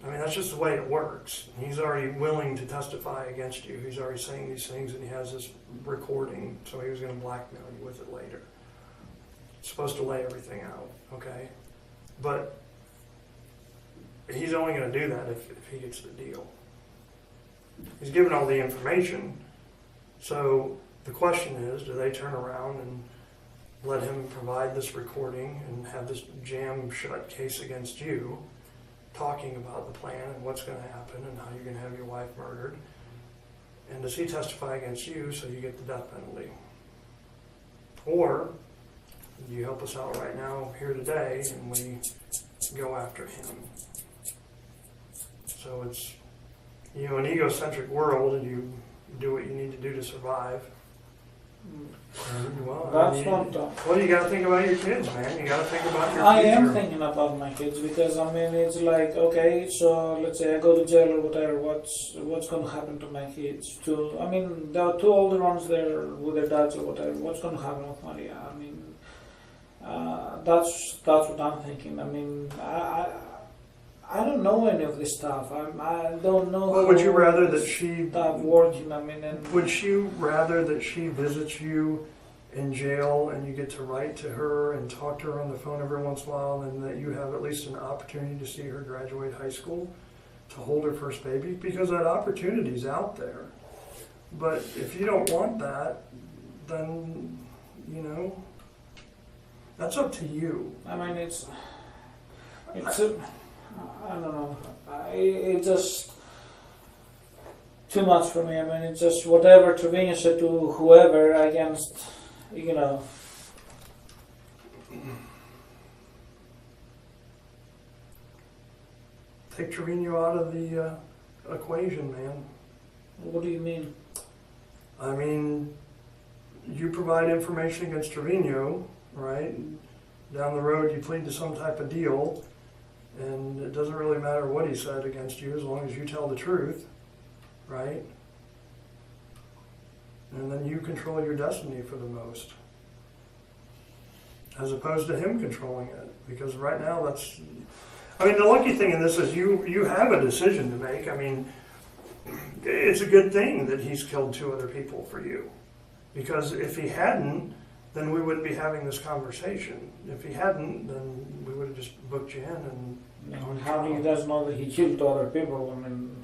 I mean, that's just the way it works. He's already willing to testify against you. He's already saying these things, and he has this recording, so he was going to blackmail you with it later. It's supposed to lay everything out, okay? But he's only going to do that if he gets the deal. He's given all the information, so the question is, do they turn around and let him provide this recording and have this jam-shut case against you, talking about the plan and what's going to happen and how you're going to have your wife murdered? And does he testify against you so you get the death penalty? Or do you help us out right now here today and we go after him? So it's, you know, an egocentric world, and you do what you need to do to survive. Well, That's not. Well, you got to think about your kids, man. You got to think about your I future. am thinking about my kids because I mean it's like, okay, so let's say I go to jail or whatever. What's going to happen to my kids? I mean, there are two older ones there with their dads or whatever. What's going to happen with Maria? I mean, that's what I'm thinking. I mean, I don't know any of this stuff. I don't know. Well, would you rather that she stop working? I mean, and would you rather that she visits you in jail and you get to write to her and talk to her on the phone every once in a while, and that you have at least an opportunity to see her graduate high school, to hold her first baby? Because that opportunity's out there. But if you don't want that, then, you know, that's up to you. I mean, it's I don't know. It's just too much for me. I mean, it's just whatever Trevino said to whoever against, you know. Take Trevino out of the equation, man. What do you mean? I mean, you provide information against Trevino, right? Down the road, you plead to some type of deal, and it doesn't really matter what he said against you as long as you tell the truth, right? And then you control your destiny for the most, as opposed to him controlling it. Because right now, that's... I mean, the lucky thing in this is you have a decision to make. I mean, it's a good thing that he's killed 2 other people for you. Because if he hadn't, then we wouldn't be having this conversation. If he hadn't, then we would have just booked you in and... How do you guys know that he killed 2 other people? I mean...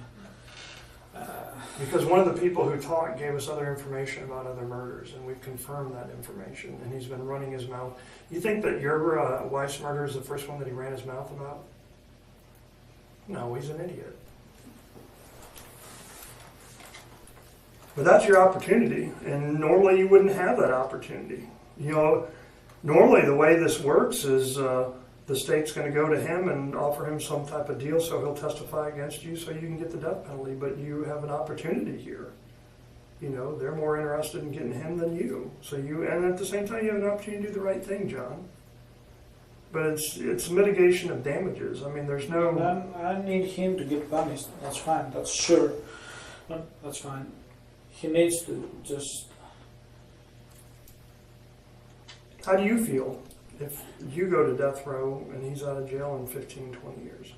Because one of the people who talked gave us other information about other murders, and we've confirmed that information, and he's been running his mouth. You think that your wife's murder is the first one that he ran his mouth about? No, he's an idiot. But that's your opportunity, and normally you wouldn't have that opportunity. You know, normally the way this works is the state's going to go to him and offer him some type of deal so he'll testify against you so you can get the death penalty, but you have an opportunity here. You know, they're more interested in getting him than you. And at the same time, you have an opportunity to do the right thing, John. But it's mitigation of damages. I mean, there's no... I need him to get punished. That's fine. That's sure. That's fine. He needs to just... How do you feel if you go to death row and he's out of jail in 15, 20 years?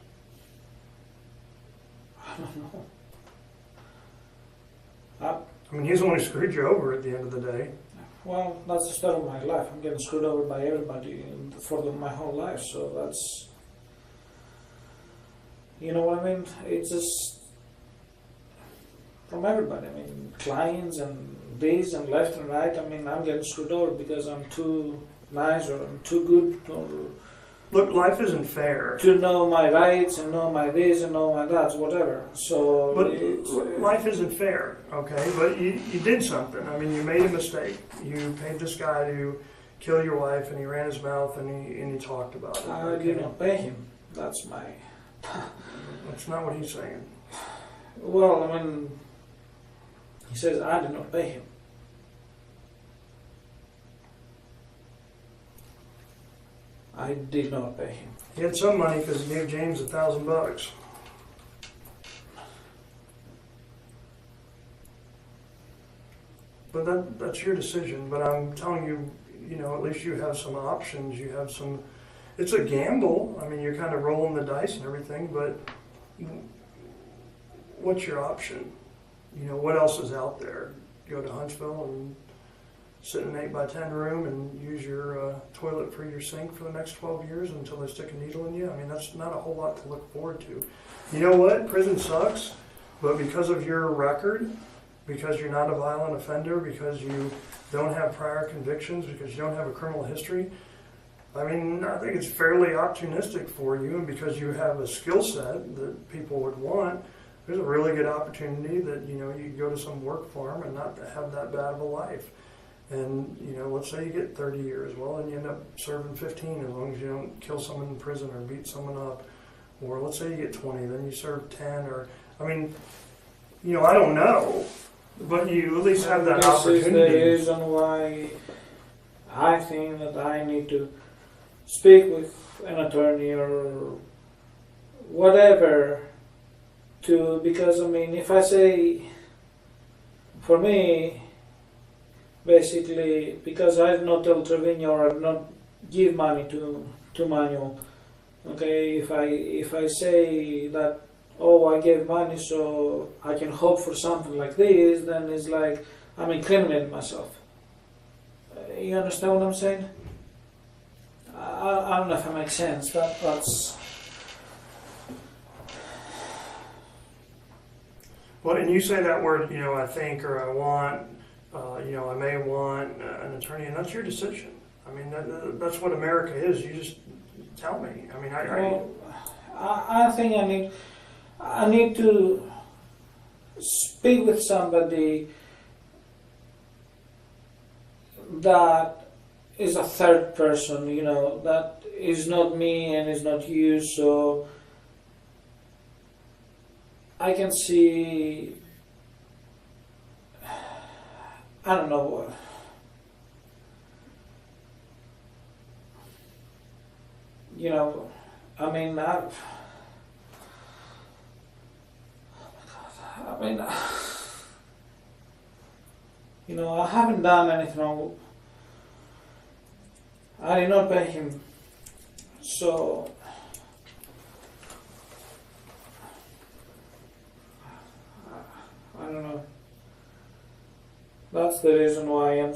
I don't know. I mean, he's only screwed you over at the end of the day. Well, that's the start of my life. I'm getting screwed over by everybody for my whole life, so that's... You know what I mean? It's just... From everybody. I mean, clients and this and left and right. I mean, I'm getting screwed over because I'm too nice or I'm too good or... Look, life isn't fair. To know my rights and know my this and know my that, whatever. So... But life isn't fair, okay? But you did something. I mean, you made a mistake. You paid this guy to kill your wife, and he ran his mouth, and he talked about it. I did not pay him. That's my... That's not what he's saying. Well, I mean, he says I did not pay him. I did not pay him. He had some money because he gave James $1,000. But that's your decision. But I'm telling you, at least you have some options. You have some. It's a gamble. I mean, you're kind of rolling the dice and everything. But what's your option? What else is out there? Go to Huntsville and sit in an 8x10 room and use your toilet for your sink for the next 12 years until they stick a needle in you? I mean, that's not a whole lot to look forward to. You know what? Prison sucks, but because of your record, because you're not a violent offender, because you don't have prior convictions, because you don't have a criminal history, I mean, I think it's fairly opportunistic for you, and because you have a skill set that people would want, there's a really good opportunity that, you could go to some work farm and not have that bad of a life. And, let's say you get 30 years. Well, then you end up serving 15 as long as you don't kill someone in prison or beat someone up. Or let's say you get 20, then you serve 10. Or, I mean, I don't know. But you at least have that opportunity. This is the reason why I think that I need to speak with an attorney or whatever because, I mean, if I say, for me, basically, because I did not tell Trevino or I did not give money to Manuel. Okay, if I say that, oh, I gave money so I can hope for something like this, then it's like I'm incriminating myself. You understand what I'm saying? I don't know if it makes sense. That's. Well, and you say that word, I think or I want. I may want an attorney, and that's your decision. I mean, that's what America is. You just tell me. I mean, I think I need to speak with somebody that is a third person, that is not me and is not you, so I can see, I don't know, I mean, I haven't done anything wrong. I did not pay him, so I don't know. That's the reason why I'm